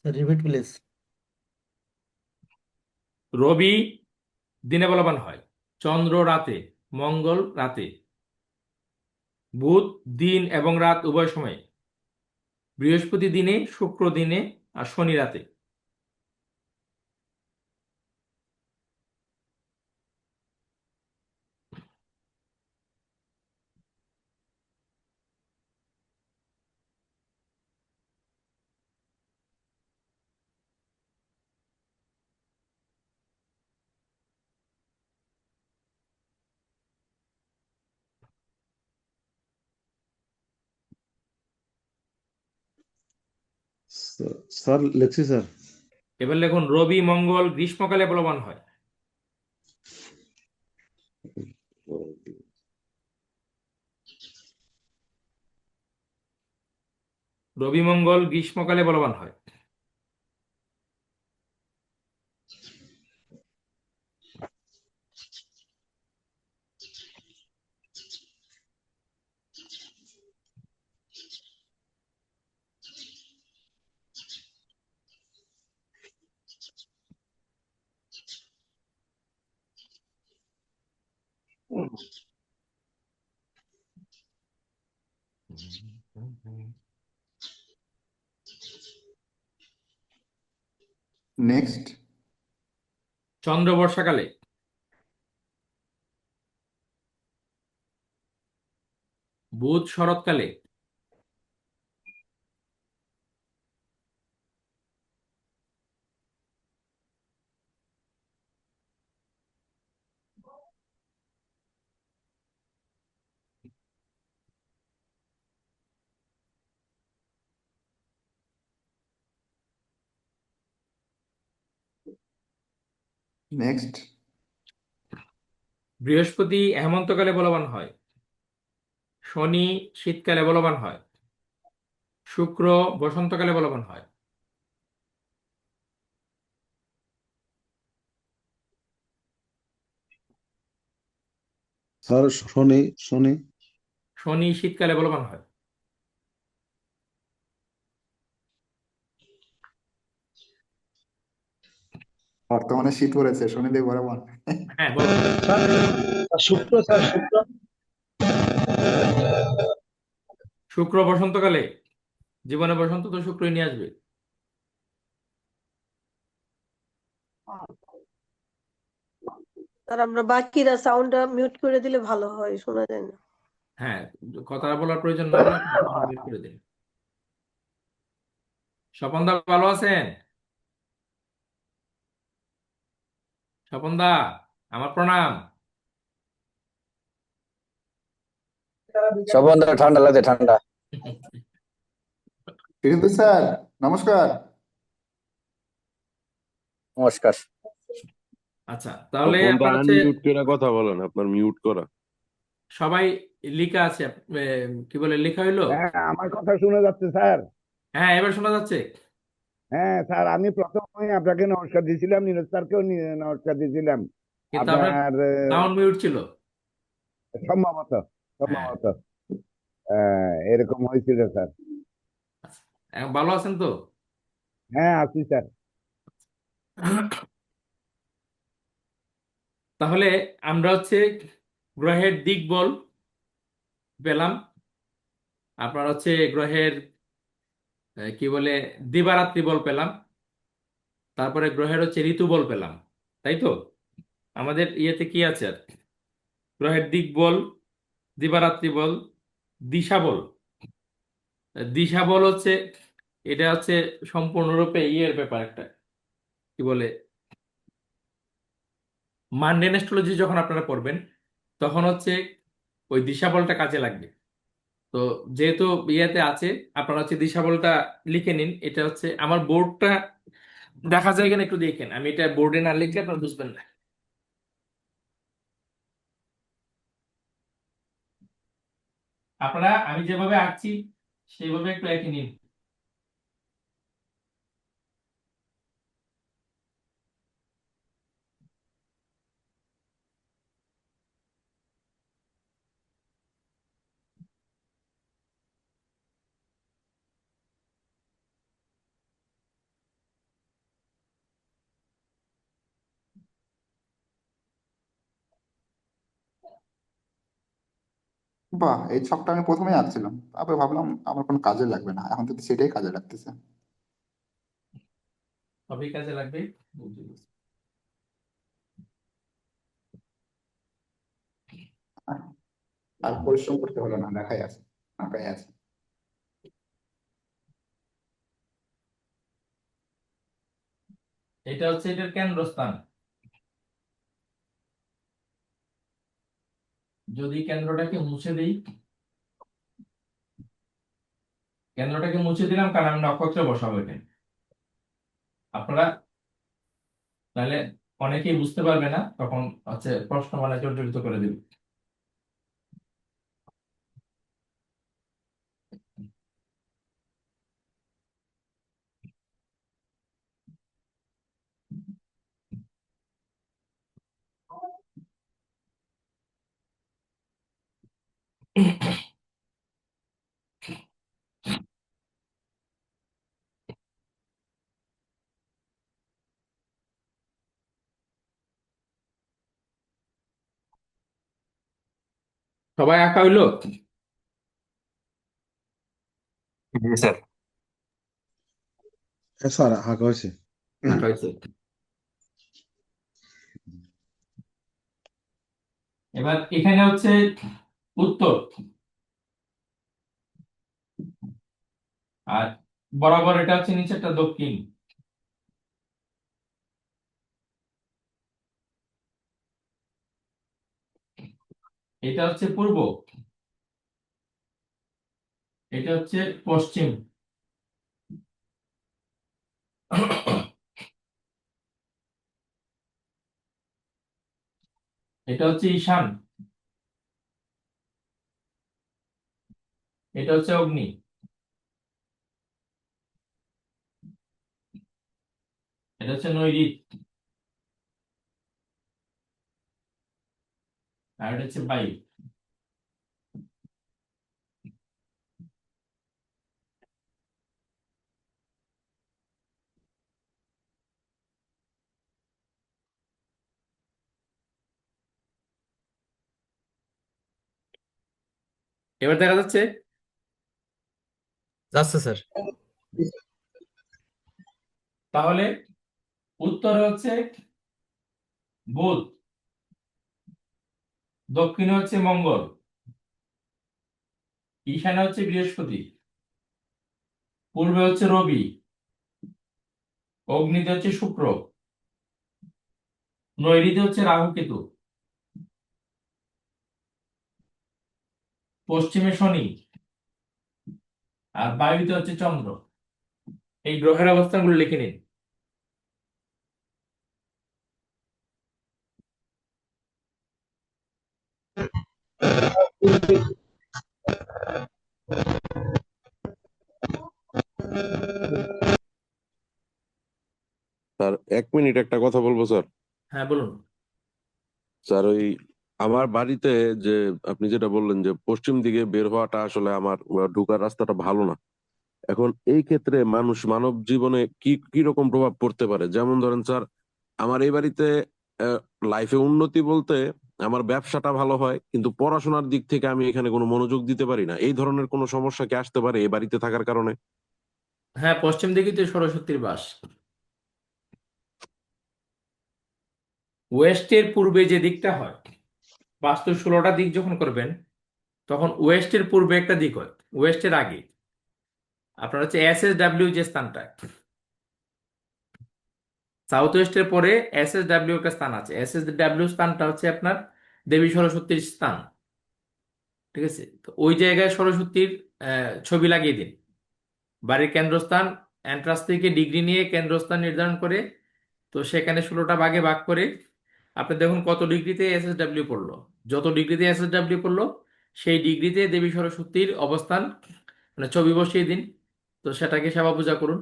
Repeat please. রবি দিনে বলবান হয়, চন্দ্র রাতে, মঙ্গল রাতে, বুধ দিন এবং রাত উভয় সময়ে, বৃহস্পতি দিনে, শুক্র দিনে, আর শনি রাতে। স্যার লিখছি স্যার। এবার লিখুন রবি মঙ্গল গ্রীষ্মকালে বলবান হয়, রবি মঙ্গল গ্রীষ্মকালে বলবান হয়। নেক্সট। চন্দ্র বর্ষাকালে, বুধ শরৎকালে, নেক্সট। বৃহস্পতি হেমন্তকালে বলবান হয়, শনি শীতকালে বলবান হয়, শুক্র বসন্তকালে বলবান হয়, স্যার শনি শনি শনি শীতকালে বলবান হয়। বর্তমানে শীত পড়েছে, শনিদেব বরাবর। হ্যাঁ বলুন। শুক্র স্যার, শুক্র। শুক্র বসন্তকালে, জীবনে বসন্ত তো শুক্রই নিয়ে আসবে। আর আমরা বাকিরা সাউন্ডটা মিউট করে দিলে ভালো হয়, শোনা যায় না। হ্যাঁ, কথা বলার প্রয়োজন না হলে আপনি sound mute করে দিন। স্বপন দা ভালো আছেন? স্বপন দা, আমার প্রণাম। সবন্ধ ঠান্ডা লাগে, ঠান্ডা। কিন্তু স্যার নমস্কার। নমস্কার। আচ্ছা, তাহলে ফোনটা আপনার হচ্ছে আনমিউট করে কথা বলেন, আপনার মিউট করা। সবাই লিখা আছে, কি বলে লেখা হইলো? হ্যাঁ, আমার কথা শোনা যাচ্ছে স্যার? হ্যাঁ, এবার শোনা যাচ্ছে। হ্যাঁ স্যার, আমি প্রথমে আপনাকে নমস্কার দিয়েছিলাম, নীরজ স্যারকেও নমস্কার দিয়েছিলাম। কিন্তু আপনার আপনার সাউন্ড মিউট ছিল। সম্ভবত হ্যাঁ, সম্ভবত এরকম হয়েছিল স্যার। এখন ভালো আছেন তো? হ্যাঁ আছি স্যার। তাহলে আমরা হচ্ছে গ্রহের দিক বল পেলাম, আপনার হচ্ছে গ্রহের কি বলে দিবারাত্রি বল পেলাম, তারপরে গ্রহের হচ্ছে ঋতু বল পেলাম, তাই তো? আমাদের ইয়েতে কি আছে আর? গ্রহের দিক বল, দিবারাত্রি বল, দিশা বল। দিশা বল হচ্ছে, এটা হচ্ছে সম্পূর্ণরূপে ইয়ের ব্যাপার একটা, কি বলে মান্ডেন অ্যাস্ট্রোলজি যখন আপনারা পড়বেন তখন হচ্ছে ওই দিশা বলটা কাজে লাগবে। তো যেহেতু ইয়েতে আছে, আপনারা হচ্ছে দিশাবলটা লিখে নিন। এটা হচ্ছে আমার বোর্ডটা দেখা যায় কিনা একটু দেখেন, আমি এটা বোর্ডে না লিখলে আপনারা বুঝবেন না। আপনারা আমি যেভাবে আঁকছি সেইভাবে একটু এঁকে নিন। বাহ, এই ছকটা আমি প্রথমেই আঁকছিলাম, তারপরে ভাবলাম আমার কোনো কাজে লাগবে না, এখন তো সেটাই কাজে লাগতেছে। সবই কাজে লাগবে। আর আর পরিশ্রম করতে হলো না, দেখাই আছে, আঁকাই আছে। এটা হচ্ছে এটার কেন্দ্রস্থান। যদি কেন্দ্রটাকে মুছে দিই, কেন্দ্রটাকে মুছে দিলাম কারণ আমি নক্ষত্র বসাবো এখানে। আপনারা তাহলে অনেকেই বুঝতে পারবে না, তখন হচ্ছে প্রশ্নমালা জর্জরিত করে দিবে। সবাই আঁকা হইলো? জি স্যার। স্যার আঁকা হয়েছে। আঁকা হয়েছে। এবার এখানে হচ্ছে উত্তর, আর বরাবর এটা হচ্ছে নিচেরটা দক্ষিণ। এটা হচ্ছে পূর্ব, এটা হচ্ছে পশ্চিম, এটা হচ্ছে ঈশান, এটা হচ্ছে অগ্নি, এটা হচ্ছে নৈঋত, আর এটা হচ্ছে বায়ু। এবার দেখা যাচ্ছে? যাচ্ছে স্যার। তাহলে উত্তরে হচ্ছে বুধ, দক্ষিণে হচ্ছে মঙ্গল, ঈশানে হচ্ছে বৃহস্পতি, পূর্বে হচ্ছে রবি, অগ্নিতে হচ্ছে শুক্র, নৈঋত্যে হচ্ছে রাহু কেতু, পশ্চিমে শনি, আর বায়ুতে হচ্ছে চন্দ্র। এই গ্রহের অবস্থানগুলো লিখে নিন। স্যার 1 মিনিট একটা কথা বলবো স্যার। হ্যাঁ বলুন। স্যার ওই আমার বাড়িতে যে আপনি যেটা বললেন যে পশ্চিম দিকে বের হওয়াটা আসলে আমার ঢোকার রাস্তাটা ভালো না। এখন এই ক্ষেত্রে মানব জীবনে কি কি রকম প্রভাব পড়তে পারে? যেমন ধরেন স্যার, আমার এই বাড়িতে লাইফে উন্নতি বলতে আমার ব্যবসাটা ভালো হয়, কিন্তু পড়াশোনার দিক থেকে আমি এখানে কোনো মনোযোগ দিতে পারি না। এই ধরনের কোনো সমস্যা কি আসতে পারে এই বাড়িতে থাকার কারণে? হ্যাঁ, পশ্চিম দিকে তো সরস্বতীর বাস। ওয়েস্টের পূর্বে যে দিকটা হয়, বাস্তু 16টা দিক যখন করবেন তখন ওয়েস্টের পূর্বে একটা দিক হয়, ওয়েস্টের আগে আপনার হচ্ছে SSW যে স্থানটা, সাউথ ওয়েস্টের পরে SSW একটা স্থান আছে। SSW স্থানটা হচ্ছে আপনার দেবী সরস্বতীর স্থান। ঠিক আছে? তো ওই জায়গায় সরস্বতীর ছবি লাগিয়ে দিন। বাড়ির কেন্দ্রস্থান এন্ট্রান্স থেকে ডিগ্রি নিয়ে কেন্দ্রস্থান নির্ধারণ করে, তো সেখানে 16টা ভাগে ভাগ করে আপনি দেখুন কত ডিগ্রিতে এসএসডব্লিউ পড়লো। যত ডিগ্রিতে এসএসডব্লিউ পড়লো সেই ডিগ্রিতে দেবী সরস্বতীর অবস্থান, মানে ছবি বসিয়ে দিন। তো সেটাকে সেবা পূজা করুন।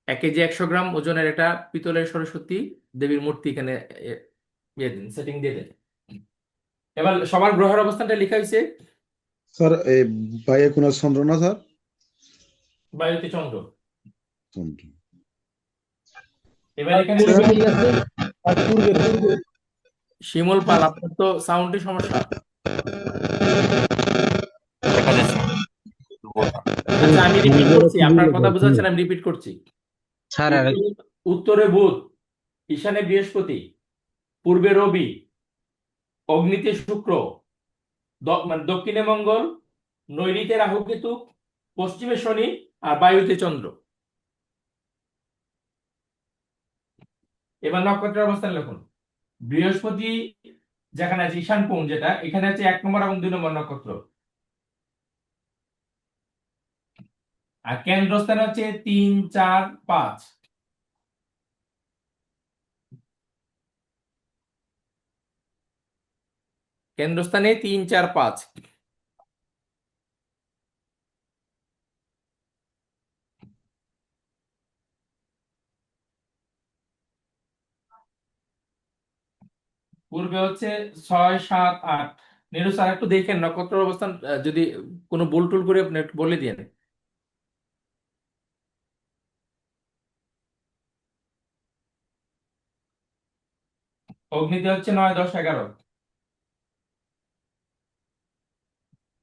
1 কেজি 100 গ্রাম ওজনের একটা পিতলের সরস্বতী দেবীর মূর্তি এখানে ইয়ে দিন, সেটিং দিয়ে দেন। এবার সবার গ্রহের অবস্থানটা লেখা হয়েছে। স্যার এই বাইরে কোনো চন্দ্র না স্যার? বায়ুতে চন্দ্র। চন্দ্র। এবার এখানে শিমুল পাল, আপনার তো সাউন্ডের সমস্যা। দেখা যাচ্ছে না। আচ্ছা, আমি রিপিট করছি, আপনার কথা বোঝাচ্ছেন, আমি রিপিট করছি। স্যার আর উত্তরে বুধ, ঈশানে বৃহস্পতি, পূর্বে রবি, অগ্নিতে শুক্র, মানে দক্ষিণে মঙ্গল, নৈঋত্যে রাহু কেতু, পশ্চিমে শনি, আর বায়ুতে চন্দ্র। এবার নক্ষত্রের অবস্থান লিখুন। বৃহস্পতি যেখানে আছে ঈশান কোণ, যেটা এখানে আছে 1 নম্বর এবং 2 নম্বর নক্ষত্র, আর কেন্দ্রস্থান হচ্ছে 3, 4, 5। কেন্দ্রস্থানে 3, 4, 5। পূর্বে হচ্ছে 6, 7, 8। নীরু স্যার একটু দেখেন নক্ষত্রের অবস্থান, যদি কোনো ভুল টুল করে আপনি একটু বলে দিন। অগ্নিতে হচ্ছে 9, 10, 11।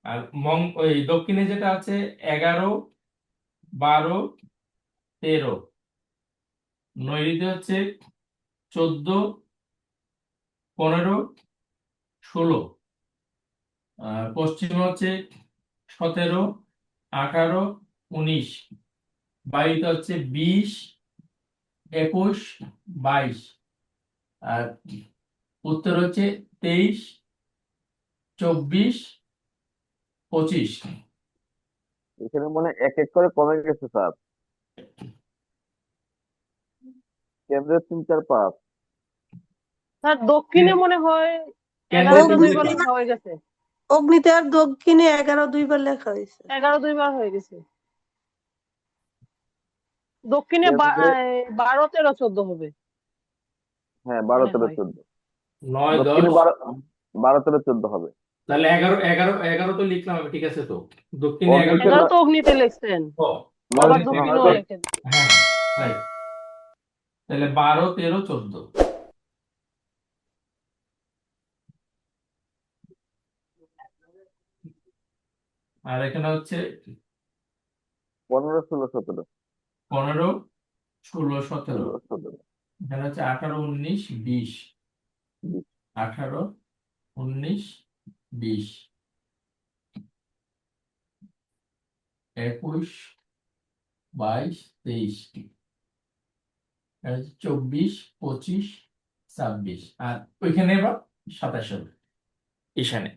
আর ওই দক্ষিণে যেটা আছে 11, 12, 13। নৈঋত্যে হচ্ছে 14, 15, 16। আর পশ্চিমে হচ্ছে 17, 18, 19। বায়ুতে হচ্ছে 20, 21, 22। আর উত্তর হচ্ছে 23, 24, 25। এখানে মনে হয় এক এক করে কমে গেছে স্যার। কেন্দ্রের 3, 4, 5। স্যার দক্ষিণে মনে হয় কেন্দ্রের 11টা 2বার অগ্নিতে লেখা হয়ে গেছে। অগ্নিতে আর দক্ষিণে 11 2বার লেখা হয়েছে। 11 2বার হয়ে গেছে। দক্ষিণে কেন্দ্রে 12, 13, 14 হবে হ্যাঁ 12, মনে 13, হয়। 14। 9, দক্ষিণে 10। 12, 13, 14 হবে। তাহলে 11 তো লিখলাম আমি, ঠিক আছে। তো দক্ষিণে 11। অগ্নিতে 11 তো অগ্নিতে লিখছেন, ও, আবার 9, দক্ষিণেও 9, লেখেন। হ্যাঁ রাইট। তাহলে 12, 13, 14। আর এখানে হচ্ছে 15, 16, 17। 15, 16, 17। 16, 17, এখানে হচ্ছে 18, 19, 20। 20। 18, 19, 20, 21, 22, 23। 24, 25, 26। আর ওইখানে এবার 27 হবে ঈশানে।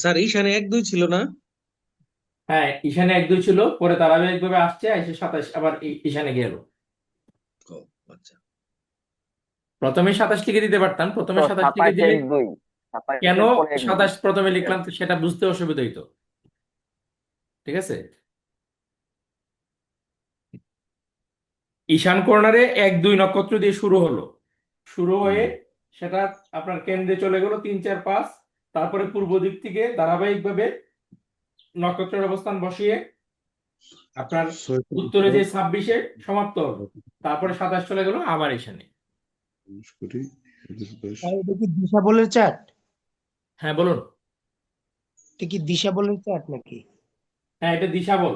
স্যার ঈশানে 1 2 ছিল না? হ্যাঁ, ঈশানে 1, 2 ছিল, পরে ধারাবাহিক ভাবে আসছে, এসে 27 আবার ঈশানে গেল। ও আচ্ছা। প্রথমে 27 লিখে দিতে পারতাম, প্রথমে তো 27 লিখে 27, দিলে 1, 2। কেন 27-এর পরে 1, 2। 27 প্রথমে লিখলাম তো সেটা বুঝতে অসুবিধা হইতো। ঠিক আছে। ঈশান কর্নারে 1, 2 নক্ষত্র দিয়ে শুরু হলো, শুরু হয়ে সেটা আপনার কেন্দ্রে চলে গেল 3, 4, 5। তারপরে পূর্ব দিক থেকে ধারাবাহিকভাবে নক্ষত্রের অবস্থান বসিয়ে আপনার উত্তরে যে 26-এ সমাপ্ত হলো, তারপরে 27 চলে গেল আবার ঈশানে। আর এটা কি দিশা বলের চার্ট? হ্যাঁ বলুন। এটা কি দিশা বলের চার্ট নাকি? হ্যাঁ, এটা দিশা বল।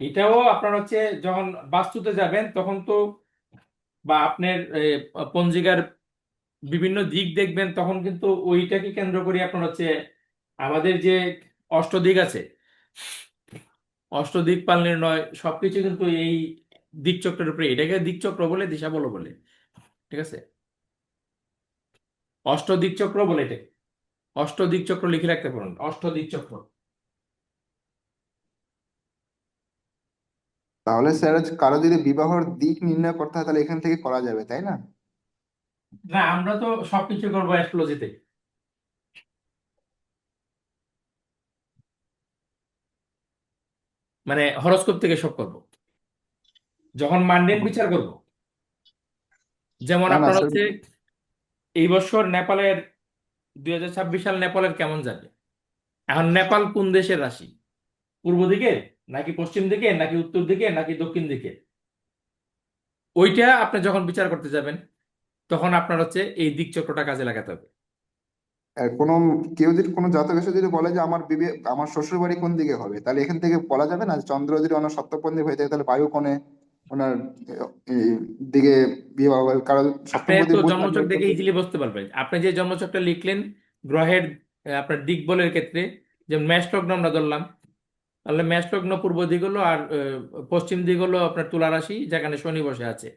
এটাও আপনার হচ্ছে যখন বাস্তুতে যাবেন তখন তো, বা আপনার পঞ্জিকার বিভিন্ন দিক দেখবেন, তখন কিন্তু ওইটাকে কেন্দ্র করে আপনার হচ্ছে আমাদের যে অষ্টদিক আছে, অষ্টদিক পাল নির্ণয় সবকিছু কিন্তু এই দিকচক্রের উপরে, এটাকে দিকচক্র বলে, দিশা বলো বলে, ঠিক আছে? অষ্টদিক চক্র বলে এটা, অষ্টদিক চক্র লিখে রাখতে পারেন, অষ্টদিক চক্র। তাহলে স্যার কারো যদি বিবাহর দিক নির্ণয় করতে হয় তাহলে এখান থেকে করা যাবে, তাই না? না, আমরা তো সবকিছু করবো অ্যাস্ট্রোলজিতে। মানে হরোস্কোপ থেকে সব করব, যখন মান্ডেন বিচার করব। যেমন না না আপনার স্যার, হচ্ছে এই বছর নেপালের 2026 সাল নেপালের কেমন যাবে, এখন নেপাল কোন দেশের রাশি, পূর্ব দিকে নাকি পশ্চিম দিকে নাকি উত্তর দিকে নাকি দক্ষিণ দিকে, ওইটা আপনি যখন বিচার করতে যাবেন তখন আপনার হচ্ছে এই দিকচক্রটা কাজে লাগাতে হবে। কোনো কেউ যদি কোনো জাতক এসে যদি বলে যে আমার শ্বশুর বাড়ি কোন দিকে হবে, তাহলে এখান থেকে বলা যাবে না যে চন্দ্র যদি ওনার সপ্তমপন্থী হয়ে থাকে তাহলে বায়ু কোণে ওনার এই দিকে বিয়ে হবে, কারণ আপনি সপ্তমপন্থী তো বুধ থাকলে জন্মছক দেখে ইজিলি বুঝতে পারবেন। আপনি যে জন্মছকটা লিখলেন গ্রহের আপনার দিক বলের ক্ষেত্রে, যেমন মেষ লগ্ন আমরা ধরলাম, তাহলে মেষ লগ্ন পূর্ব দিক হলো, আর পশ্চিম দিক হলো আপনার তুলা রাশি, যেখানে শনি বসে আছে।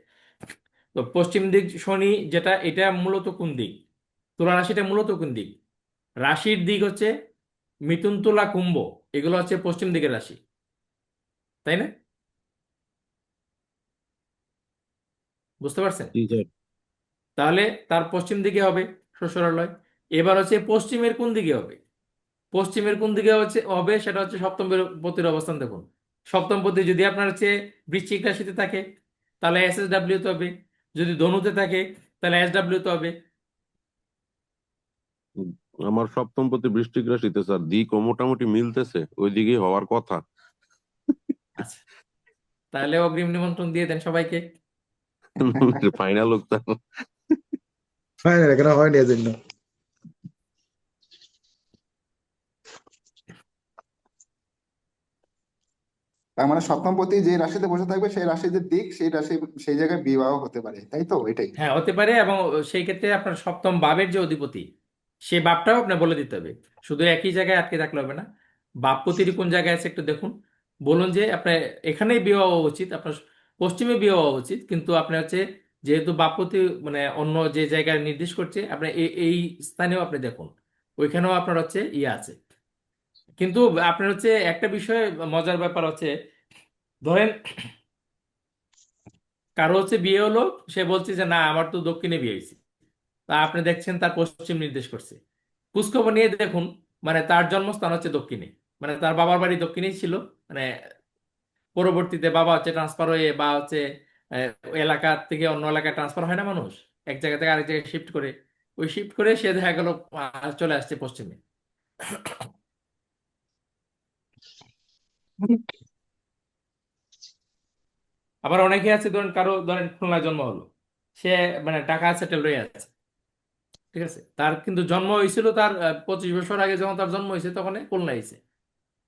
তো পশ্চিম দিক শনি যেটা, এটা মূলত কোন দিক, তুলা রাশিটা মূলত কোন দিক? রাশির দিক হচ্ছে মিথুন তুলা কুম্ভ, এগুলো হচ্ছে পশ্চিম দিকের রাশি, তাই না? বুঝতে পারছেন? জি স্যার। তাহলে তার পশ্চিম দিকে হবে শ্বশুরালয়। এবার হচ্ছে পশ্চিমের কোন দিকে হবে, পশ্চিমের কোন দিকে হচ্ছে হবে সেটা হচ্ছে সপ্তম পতির অবস্থান। দেখুন, সপ্তম পতি যদি আপনার হচ্ছে বৃশ্চিক রাশিতে থাকে তাহলে SSW তে হবে, যদি ধনুতে থাকে তাহলে SW তে হবে। আমার সপ্তমপতি বৃশ্চিক রাশিতে স্যার, দিকও মোটামুটি মিলতেছে, ওই দিকেই হওয়ার কথা। আচ্ছা, তাহলে অগ্রিম নিমন্ত্রণ দিয়ে দেন সবাইকে। ফাইনাল হোক স্যার। ফাইনাল এখানে হয়নি এজন্য। তার মানে সপ্তমপতি যে রাশিতে বসে থাকবে সেই রাশির যে দিক, সেই রাশি সেই জায়গায় বিবাহ হতে পারে, তাই তো? এটাই। হ্যাঁ, হতে পারে, এবং সেই ক্ষেত্রে আপনার সপ্তম ভাবের যে অধিপতি, সে ভাবটাও আপনার বলে দিতে হবে, শুধু একই জায়গায় আটকে থাকলে হবে না। ভাবপতির কোন জায়গায় আছে একটু দেখুন, বলুন যে আপনার এখানেই বিয়ে হওয়া উচিত, আপনার পশ্চিমে বিয়ে হওয়া উচিত, কিন্তু আপনার হচ্ছে যেহেতু ভাবপতি মানে অন্য যে জায়গায় নির্দেশ করছে, আপনার এই স্থানেও আপনি দেখুন, ওইখানেও আপনার হচ্ছে ইয়ে আছে। কিন্তু আপনার হচ্ছে একটা বিষয় মজার ব্যাপার হচ্ছে, ধরেন কারো হচ্ছে বিয়ে হলো, সে বলছে যে না আমার তো দক্ষিণে বিয়ে হয়েছে, তা আপনি দেখছেন তার পশ্চিম নির্দেশ করছে। খোঁজখবর নিয়ে দেখুন, মানে তার জন্মস্থান হচ্ছে দক্ষিণে, মানে তার বাবার বাড়ি দক্ষিণেই ছিল, মানে পরবর্তীতে বাবা হচ্ছে ট্রান্সফার হয়ে বা হচ্ছে এলাকা থেকে অন্য এলাকায় ট্রান্সফার হয় না মানুষ, এক জায়গা থেকে আরেক জায়গায় শিফট করে, ওই শিফট করে সে দেখা গেল চলে আসছে পশ্চিমে। আবার অনেকে আছে, ধরেন কারো ধরেন খুলনায় জন্ম হলো, সে মানে ঢাকা সেটেল হয়ে আছে, ঠিক আছে, তার কিন্তু জন্ম হয়েছিল তার 25 বছর আগে, যখন তার জন্ম হয়েছে তখন খুলনা হয়েছে।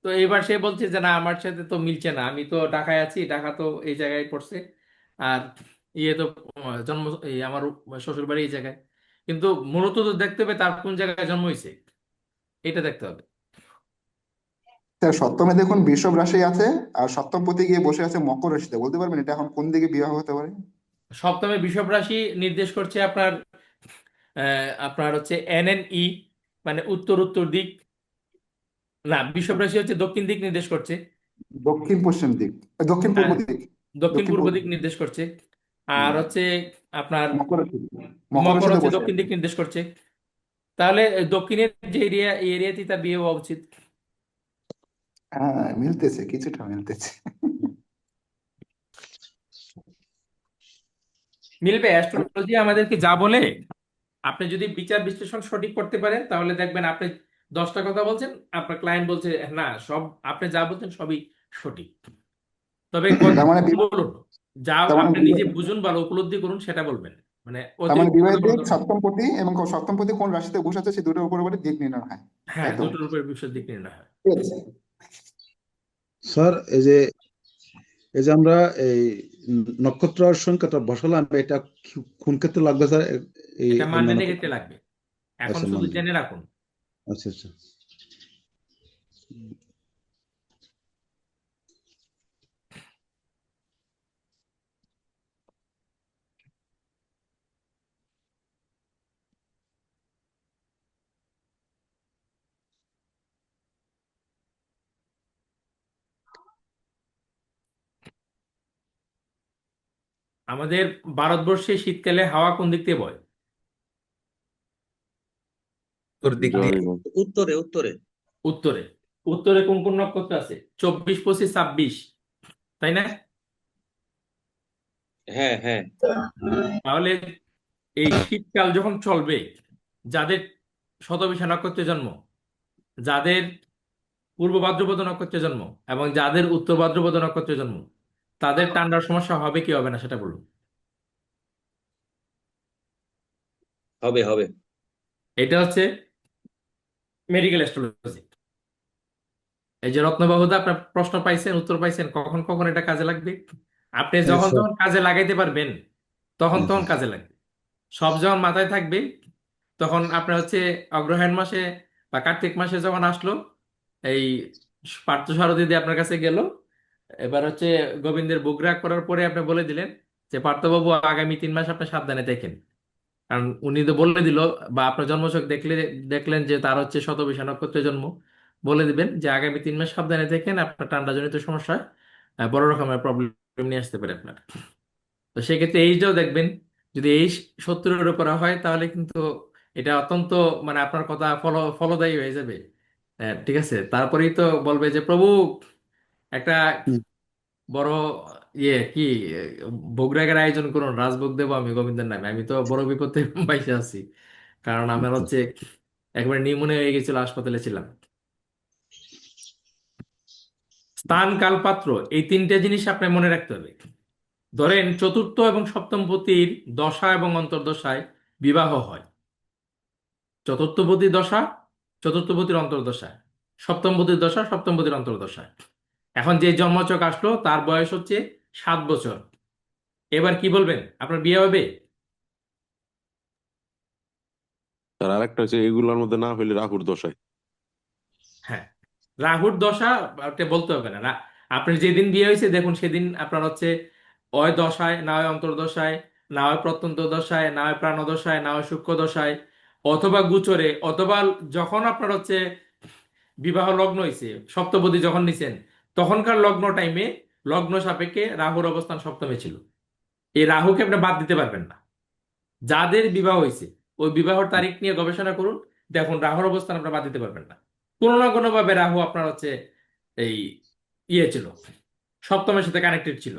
তো এবার সে বলছে যে না আমার সাথে তো মিলছে না, আমি তো ঢাকায় আছি, ঢাকা তো এই জায়গায় পড়ছে, আর ইয়ে তো জন্ম আমার শ্বশুর বাড়ি এই জায়গায়। কিন্তু মূলত তো দেখতে হবে তার কোন জায়গায় জন্ম হয়েছে, এটা দেখতে হবে। স্যার সপ্তমে দেখুন বৃষভ রাশি আছে, আর সপ্তমপতি গিয়ে বসে আছে মকর রাশিতে, বলতে পারবেন এটা এখন কোন দিকে বিবাহ হতে পারে? সপ্তমে বিষব রাশি নির্দেশ করছে আপনার আপনার হচ্ছে NNE, মানে উত্তর উত্তর দিক। না, বিষব রাশি হচ্ছে দক্ষিণ দিক নির্দেশ করছে। দক্ষিণ পশ্চিম দিক, দক্ষিণ পূর্ব হ্যাঁ, দিক। দক্ষিণ দক্ষিণ পূর্ব পূর্ব দিক দিক। নির্দেশ করছে। আর হুম, হচ্ছে আপনার মকর রাশি, মকর মকর রাশিতে হচ্ছে বসে দক্ষিণ আছে। দিক নির্দেশ করছে। তাহলে দক্ষিণের যে এরিয়া, এই এরিয়াতেই তার বিয়ে হওয়া উচিত। হ্যাঁ মিলতেছে, কিছুটা মিলতেছে। মিলবে, অ্যাস্ট্রোলজি আমাদেরকে যা বলে, আপনি যদি বিচার বিশ্লেষণ সঠিক করতে পারেন তাহলে দেখবেন আপনি 10টা কথা বলছেন, আপনার ক্লায়েন্ট বলছে না সব আপনি যা বলছেন সবই সঠিক। তবে তার মানে বলুন, যা তার মানে আপনি নিজে বুঝুন ভালো উপলব্ধি করুন সেটা বলবেন, মানে তার মানে অতিরিক্ত কথা বিবাহের বলা দিক দরকার নেই। সপ্তমপতি, এবং সপ্তমপতি কোন রাশিতে বসে আছে সে দুটোর উপর দিক নির্ণয় হয়, হ্যাঁ, তাই তো? দুটোর উপরে বিষয় দিক নির্ণয় হয়। ঠিক আছে। স্যার এই যে এই যে আমরা এই নক্ষত্রের সংখ্যাটা বসালাম, এটা কোন ক্ষেত্রে লাগবে স্যার? এই এটা অন্যান্য মানদণ্ডের ক্ষেত্রে লাগবে। এখন আচ্ছা, শুধু মানদণ্ড। জেনে রাখুন। আচ্ছা আচ্ছা। আমাদের ভারতবর্ষে শীতকালে হাওয়া কোন দিক দিয়ে বয়? উত্তর দিক দিয়ে। জানি না। উত্তরে উত্তরে উত্তরে। উত্তরে কোন কোন নক্ষত্র আছে? 24, 25, 26, তাই না? হ্যাঁ হ্যাঁ তাহলে এই শীতকাল যখন চলবে, যাদের শতবিশা নক্ষত্রে জন্ম, যাদের পূর্ব ভাদ্রপদ নক্ষত্রে জন্ম এবং যাদের উত্তর ভাদ্রপদ নক্ষত্রে জন্ম, তাদের ঠান্ডার সমস্যা হবে কি হবে না সেটা বলুন। হবে হবে এটা হচ্ছে মেডিকেল অ্যাস্ট্রোলজি। এই যে রত্নবাবুদা, আপনার প্রশ্ন পাইছেন, উত্তর পাইছেন, কখন কখন এটা কাজে লাগবে। আপনি হ্যাঁ যখন স্যার। তখন কাজে লাগাইতে পারবেন, তখন হ্যাঁ তখন হ্যাঁ। কাজে লাগবে। সব যখন মাথায় থাকবে, তখন আপনার হচ্ছে অগ্রহায়ণ মাসে বা কার্তিক মাসে যখন আসলো, এই পার্থসারথী দিয়ে আপনার কাছে গেল, এবার হচ্ছে গোবিন্দের ভোগ রাগ করার পরে আপনি বলে দিলেন যে পার্থবাবু আগামী 3 মাস আপনি সাবধানে দেখেন। কারণ উনি তো বলে দিল, বা আপনার জন্মছক দেখলে দেখলেন যে তার হচ্ছে শতবিশা নক্ষত্রে জন্ম, বলে দিবেন যে আগামী 3 মাস সাবধানে দেখেন, আপনার ঠান্ডা জনিত সমস্যা বড় রকমের প্রবলেম নিয়ে আসতে পারে আপনার। তো সেক্ষেত্রে এইটাও দেখবেন, যদি এই 70-এর উপরে হয় তাহলে কিন্তু এটা অত্যন্ত, মানে আপনার কথা ফলদায়ী হয়ে যাবে। ঠিক আছে, তারপরেই তো বলবে যে প্রভু একটা হুম। বড় ইয়ে কি ভোগরাগের আয়োজন করুন, রাজভোগ দেবো আমি গোবিন্দের নামে, আমি তো বড় বিপদে পাইছে আছি। কারণ আমার আচ্ছা। হচ্ছে একবারে নিউমোনিয়া হয়ে গেছিল, হাসপাতালে ছিলাম। স্থান, কাল, পাত্র, এই 3টে জিনিস আপনি মনে রাখতে হবে। ধরেন চতুর্থ এবং সপ্তম পতির দশা এবং অন্তর্দশায় বিবাহ হয়। চতুর্থপতির দশা, চতুর্থপতির অন্তর্দশায়, সপ্তমপতির দশা, সপ্তমপতির অন্তর্দশায়। এখন যে জন্মছক আসলো তার বয়স হচ্ছে 7 বছর। এবার কি বলবেন, আপনার বিয়ে হবে? আর আরেকটা হচ্ছে এগুলোর মধ্যে না হইলে রাহুর দশায়। হ্যাঁ, রাহুর দশা ওটা বলতে হবে না। আপনার যেদিন বিয়ে হয়েছে দেখুন, সেদিন আপনার হচ্ছে হয় দশায়, না হয় অন্তর্দশায়, না হয় প্রত্যন্ত দশায়, না হয় প্রাণদশায়, না হয় সূক্ষ্ম দশায়, অথবা গোচরে, অথবা যখন আপনার হচ্ছে বিবাহ লগ্ন হয়েছে, সপ্তপদী যখন নিছেন, তখনকার লগ্ন টাইমে লগ্ন সাপেক্ষে রাহুর অবস্থান সপ্তমে ছিল। এই রাহুকে আপনি বাদ দিতে পারবেন না। যাদের বিবাহ হয়েছে ওই বিবাহর তারিখ নিয়ে গবেষণা করুন, দেখুন রাহুর অবস্থান আপনার বাদ দিতে পারবেন না। কোনো না কোনো ভাবে রাহু আপনার হচ্ছে এই ইয়ে ছিল, সপ্তমের সাথে কানেক্টেড ছিল।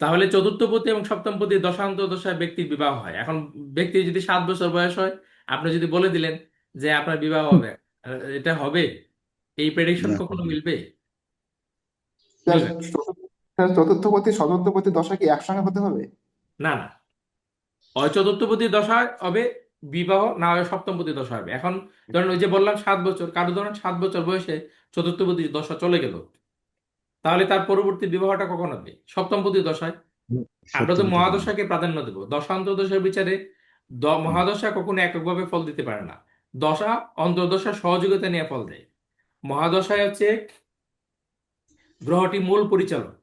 তাহলে চতুর্থপতি এবং সপ্তমপতি দশান্ত দশায় ব্যক্তির বিবাহ হয়। এখন ব্যক্তির যদি 7 বছর বয়স হয়, আপনি যদি বলে দিলেন যে আপনার বিবাহ হবে, এটা হবে, এই প্রেডিকশন না। কখনো মিলবে? স্যার মিলবে না। চতুর্থপতি চতুর্থপতি দশা কি একসঙ্গে হতে হবে? না না, হয় চতুর্থপতি দশা হবে বিবাহ, না হয় সপ্তমপতি দশা হবে। এখন ধরেন ওই যে বললাম 7 বছর, কারো ধরেন 7 বছর বয়সে চতুর্থপতি দশা চলে গেল, তাহলে তার পরবর্তী বিবাহটা কখন হবে? সপ্তমপতি দশায়। আমরা তো সপ্তমপতি দশা। মহাদশাকে প্রাধান্য দেবো, দশান্তর্দশার বিচারে মহাদশা কখনো এককভাবে ফল দিতে পারে না। দশা অন্তর্দশা সহযোগিতা নিয়ে ফল দেয়। মহাদশায় হচ্ছে গ্রহটি মূল পরিচালক,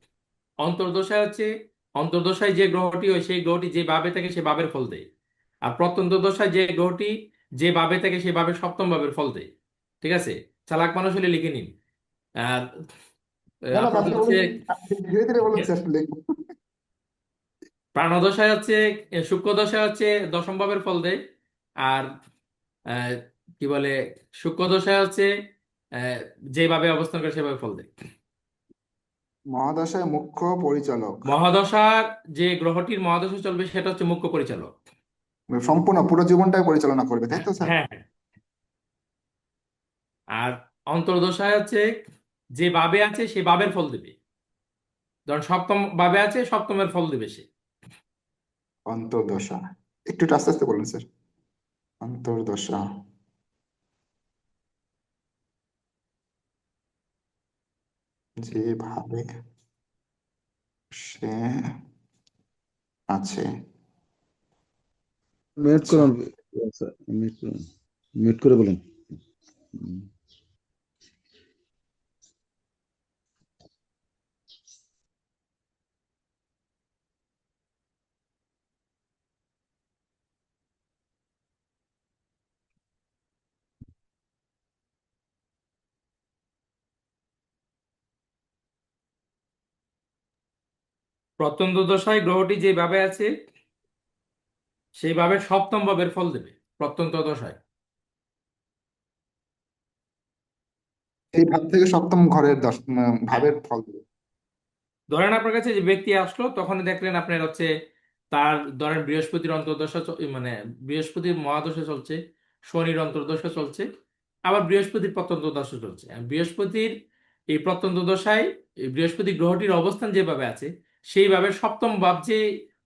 অন্তর্দশায় হচ্ছে অন্তর্দশায় যে গ্রহটি হয় সেই গ্রহটি যে ভাবে থাকে সে ভাবের ফল দেয়। আর প্রত্যন্ত দশায় যে গ্রহটি যে ভাবে থাকে সে ভাবে সপ্তম ভাবের ফল দেয়। ঠিক আছে, চালাক মানুষ হলে লিখে নিন। আর না না, আপনাদের আপনি হচ্ছে বলুন, আপনি ধীরে ধীরে বলুন স্যার, লিখবো। প্রাণদশায় হচ্ছে শুক্র দশায় হচ্ছে দশম ভাবের ফল দেয়। আর আহ, কি বলে, শুক্র দশায় হচ্ছে আহ, যেভাবে অবস্থান করে সেভাবে ফল দেয়। মহাদশায় মুখ্য পরিচালক, মহাদশার যে গ্রহটির মহাদশা চলবে সেটা হচ্ছে মুখ্য পরিচালক। সম্পূর্ণ পুরো জীবনটাই পরিচালনা করবে, তাই তো স্যার? হ্যাঁ হ্যাঁ। আর অন্তর্দশায় হচ্ছে যে ভাবে আছে সে ভাবের ফল দেবে। ধরুন সপ্তম ভাবে আছে, সপ্তমের ফল দেবে সে। অন্তর্দশা, একটু একটু আস্তে আস্তে বলুন স্যার। অন্তর্দশা, যেভাবে সে আছে। মিউট আচ্ছা, করুন মিউট করে বলুন। প্রত্যন্ত দশায় গ্রহটি যেভাবে আছে সেইভাবে সপ্তম ভাবের ফল দেবে প্রত্যন্ত দশায়। সেই ভাব থেকে সপ্তম ঘরের ভাবের ফল দেবে। ধরেন আপনার কাছে যে ব্যক্তি আসলো তখন দেখলেন আপনার হচ্ছে তার ধরেন বৃহস্পতির অন্তর্দশা মানে বৃহস্পতির মহাদশা চলছে, শনির অন্তর্দশা চলছে, আবার বৃহস্পতির প্রত্যন্ত দশা চলছে। আর বৃহস্পতির এই প্রত্যন্ত দশায় এই বৃহস্পতি গ্রহটির অবস্থান যেভাবে আছে সেইভাবে সপ্তম ভাব যে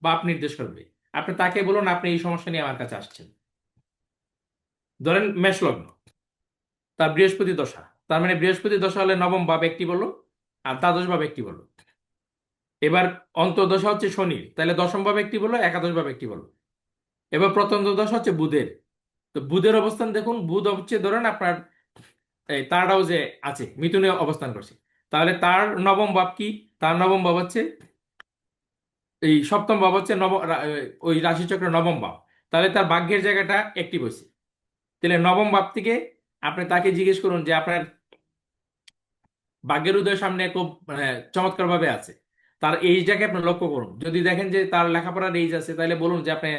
ভাব নির্দেশ করবে। আপনি তাকে বলুন আপনি এই সমস্যা নিয়ে আমার কাছে আসছেন। ধরেন মেষ লগ্ন, তার বৃহস্পতি দশা, তার মানে বৃহস্পতি দশা হলে নবম ভাব একটি বললো আর দ্বাদশ ভাব একটি বললো। এবার অন্তর্দশা হচ্ছে শনির, তাহলে দশম ভাব একটি বললো, একাদশ ভাব একটি বললো। এবার প্রত্যন্ত দশা হচ্ছে বুধের। তো বুধের অবস্থান দেখুন, বুধ হচ্ছে ধরেন আপনার এই থার্ড হাউসে আছে, মিথুনে অবস্থান করছে, তাহলে তার নবম ভাব কি? তার নবম ভাব হচ্ছে এই সপ্তম ভাব হচ্ছে ওই রাশিচক্রের নবম ভাব, তাহলে তার ভাগ্যের জায়গাটা অ্যাক্টিভ হয়েছে। তাহলে নবম ভাব থেকে আপনি তাকে জিজ্ঞেস করুন যে আপনার ভাগ্যের উদয় সামনে খুব চমৎকার ভাবে আছে, তার এইজটাকে আপনি লক্ষ্য করুন। যদি দেখেন যে তার লেখাপড়ার এইজ আছে তাহলে বলুন যে আপনি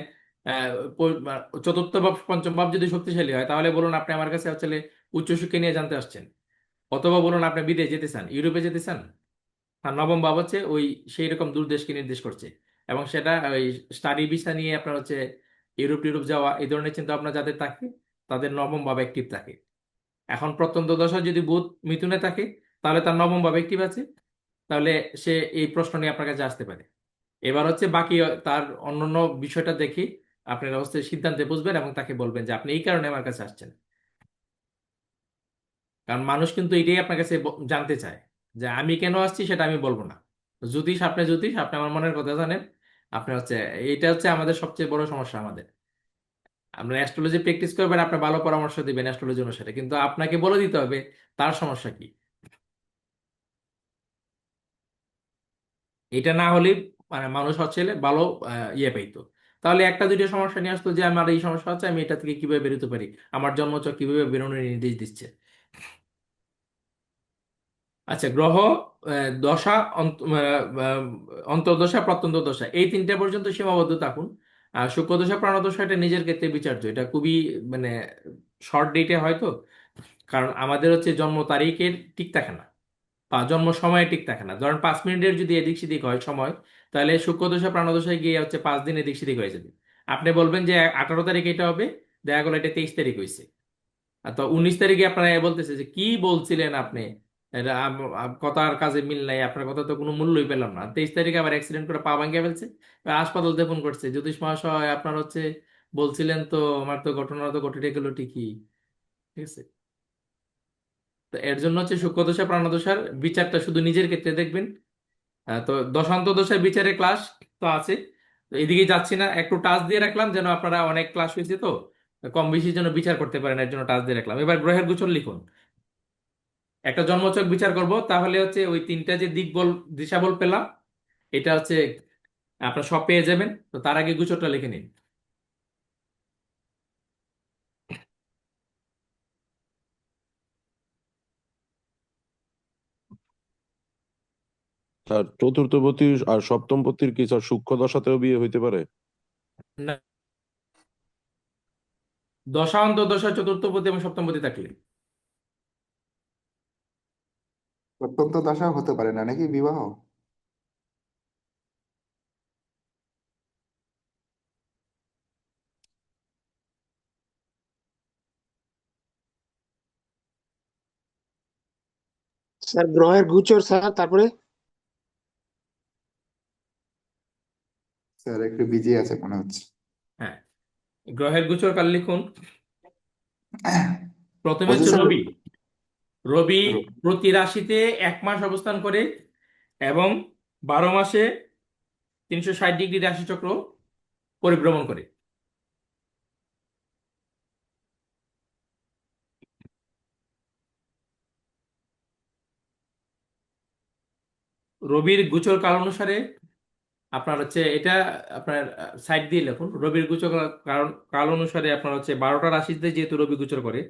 চতুর্থ ভাব পঞ্চম ভাব যদি শক্তিশালী হয় তাহলে বলুন আপনি আমার কাছে আসলে উচ্চশিক্ষা নিয়ে জানতে আসছেন, অথবা বলুন আপনি বিদেশ যেতে চান, ইউরোপে যেতে চান। আর নবম ভাব হচ্ছে ওই সেই রকম দূর দেশকে নির্দেশ করছে, এবং সেটা ওই স্টাডি ভিসা নিয়ে আপনার হচ্ছে ইউরোপ টিউরোপ যাওয়া এই ধরনের চিন্তা ভাবনা যাদের থাকে তাদের নবম ভাব অ্যাক্টিভ থাকে। এখন প্রত্যন্ত দশা যদি বুধ মিথুনে থাকে তাহলে তার নবম ভাব অ্যাক্টিভ আছে, তাহলে সে এই প্রশ্ন নিয়ে আপনার কাছে আসতে পারে। এবার হচ্ছে বাকি তার অন্যান্য বিষয়টা দেখে আপনার অবশ্যই সিদ্ধান্তে বুঝবেন এবং তাকে বলবেন যে আপনি এই কারণে আমার কাছে আসছেন। কারণ মানুষ কিন্তু এটাই আপনার কাছে জানতে চায় যে আমি কেন আসছি, সেটা আমি বলবো না। জ্যোতিষ আপনি আমার মনের কথা জানেন। আপনি হচ্ছে এটা হচ্ছে আমাদের সবচেয়ে বড় সমস্যা আমাদের। আমরা অ্যাস্ট্রোলজি প্র্যাকটিস করবেন, আপনি ভালো পরামর্শ দিবেন অ্যাস্ট্রোলজি অনুসারে, কিন্তু আপনাকে বলে দিতে হবে তার সমস্যা কি। এটা না হলে মানে মানুষ হচ্ছে ভালো ইয়ে পাইতো। তাহলে একটা দুইটা সমস্যা নিয়ে আসতো যে আমার এই সমস্যা হচ্ছে, আমি এটা থেকে কিভাবে বেরোতে পারি, আমার জন্মছক কিভাবে বেরোনোর নির্দেশ দিচ্ছে। আচ্ছা, গ্রহ দশা অন্তর্দশা প্রত্যন্ত দশা এই তিনটা পর্যন্ত সীমাবদ্ধ থাকুন। আর শুক্র দশা প্রাণদশা এটা নিজের ক্ষেত্রে বিচার্য, এটা খুবই মানে শর্ট ডেটে হয়তো, কারণ আমাদের হচ্ছে জন্ম তারিখের ঠিক থাকে না বা জন্ম সময়ে ঠিক থাকে না। ধরেন 5 মিনিটের যদি এদিক সেদিক হয় সময়, তাহলে শুক্রদশা প্রাণদশায় গিয়ে হচ্ছে 5 দিন এদিক সেদিক হয়ে যাবে। আপনি বলবেন যে 18 তারিখ এটা হবে, দেখা গেলো এটা 23 তারিখ হয়েছে। আর তো 19 তারিখে আপনারা বলতেছে যে কি বলছিলেন আপনি, এটা কথার কাজে মিল নাই, আপনার কথা তো কোনো মূল্যই পেলাম না। 23 তারিখে আবার অ্যাক্সিডেন্ট করে পা ভাঙিয়ে ফেলছে, হাসপাতাল ফোন করছে, জ্যোতিষ মহাশয় আপনার হচ্ছে বলছিলেন তো, আমার তো ঘটনা তো ঘটে গেলো ঠিকই। ঠিক আছে, তো এর জন্য হচ্ছে শুক্রদশা প্রাণদশার বিচারটা শুধু নিজের ক্ষেত্রে দেখবেন। তো দশান্ত দশার বিচারে ক্লাস তো আছে, তো এদিকে যাচ্ছি না, একটু টাচ দিয়ে রাখলাম যেন আপনারা অনেক ক্লাস হয়েছে তো কম বেশি যেন বিচার করতে পারেন, এর জন্য টাচ দিয়ে রাখলাম। এবার গ্রহের গোচর লিখুন। একটা জন্মছক বিচার করব, তাহলে হচ্ছে ওই তিনটা যে দিক বল দিশা বল পেলাম, এটা হচ্ছে আপনারা সব পেয়ে যাবেন। তো তার আগে গোচরটা লিখে নিন। স্যার চতুর্থপতি আর সপ্তমপতির কি স্যার সূক্ষ্ম দশাতেও বিয়ে হইতে পারে? না, দশা অন্তর্দশা চতুর্থপতি এবং সপ্তমপতি থাকলে প্রত্যন্ত দশা হতে পারে না নাকি বিবাহ? স্যার গ্রহের গোচর স্যার, তারপরে স্যার একটু বিজি আছে মনে হচ্ছে। হ্যাঁ, গ্রহের গোচর কাল লিখুন। প্রথমে বলছি হচ্ছে স্যার, রবি। রবি প্রতি রাশিতে 1 মাস অবস্থান করে এবং 12 মাসে 360 ডিগ্রি রাশিচক্র পরিভ্রমণ করে। রবির গোচর কাল অনুসারে আপনার হচ্ছে এটা আপনার সাইড দিয়ে লিখুন। রবির গোচর কাল কাল অনুসারে আপনার হচ্ছে 12টা রাশিতে যেহেতু রবি গোচর করে,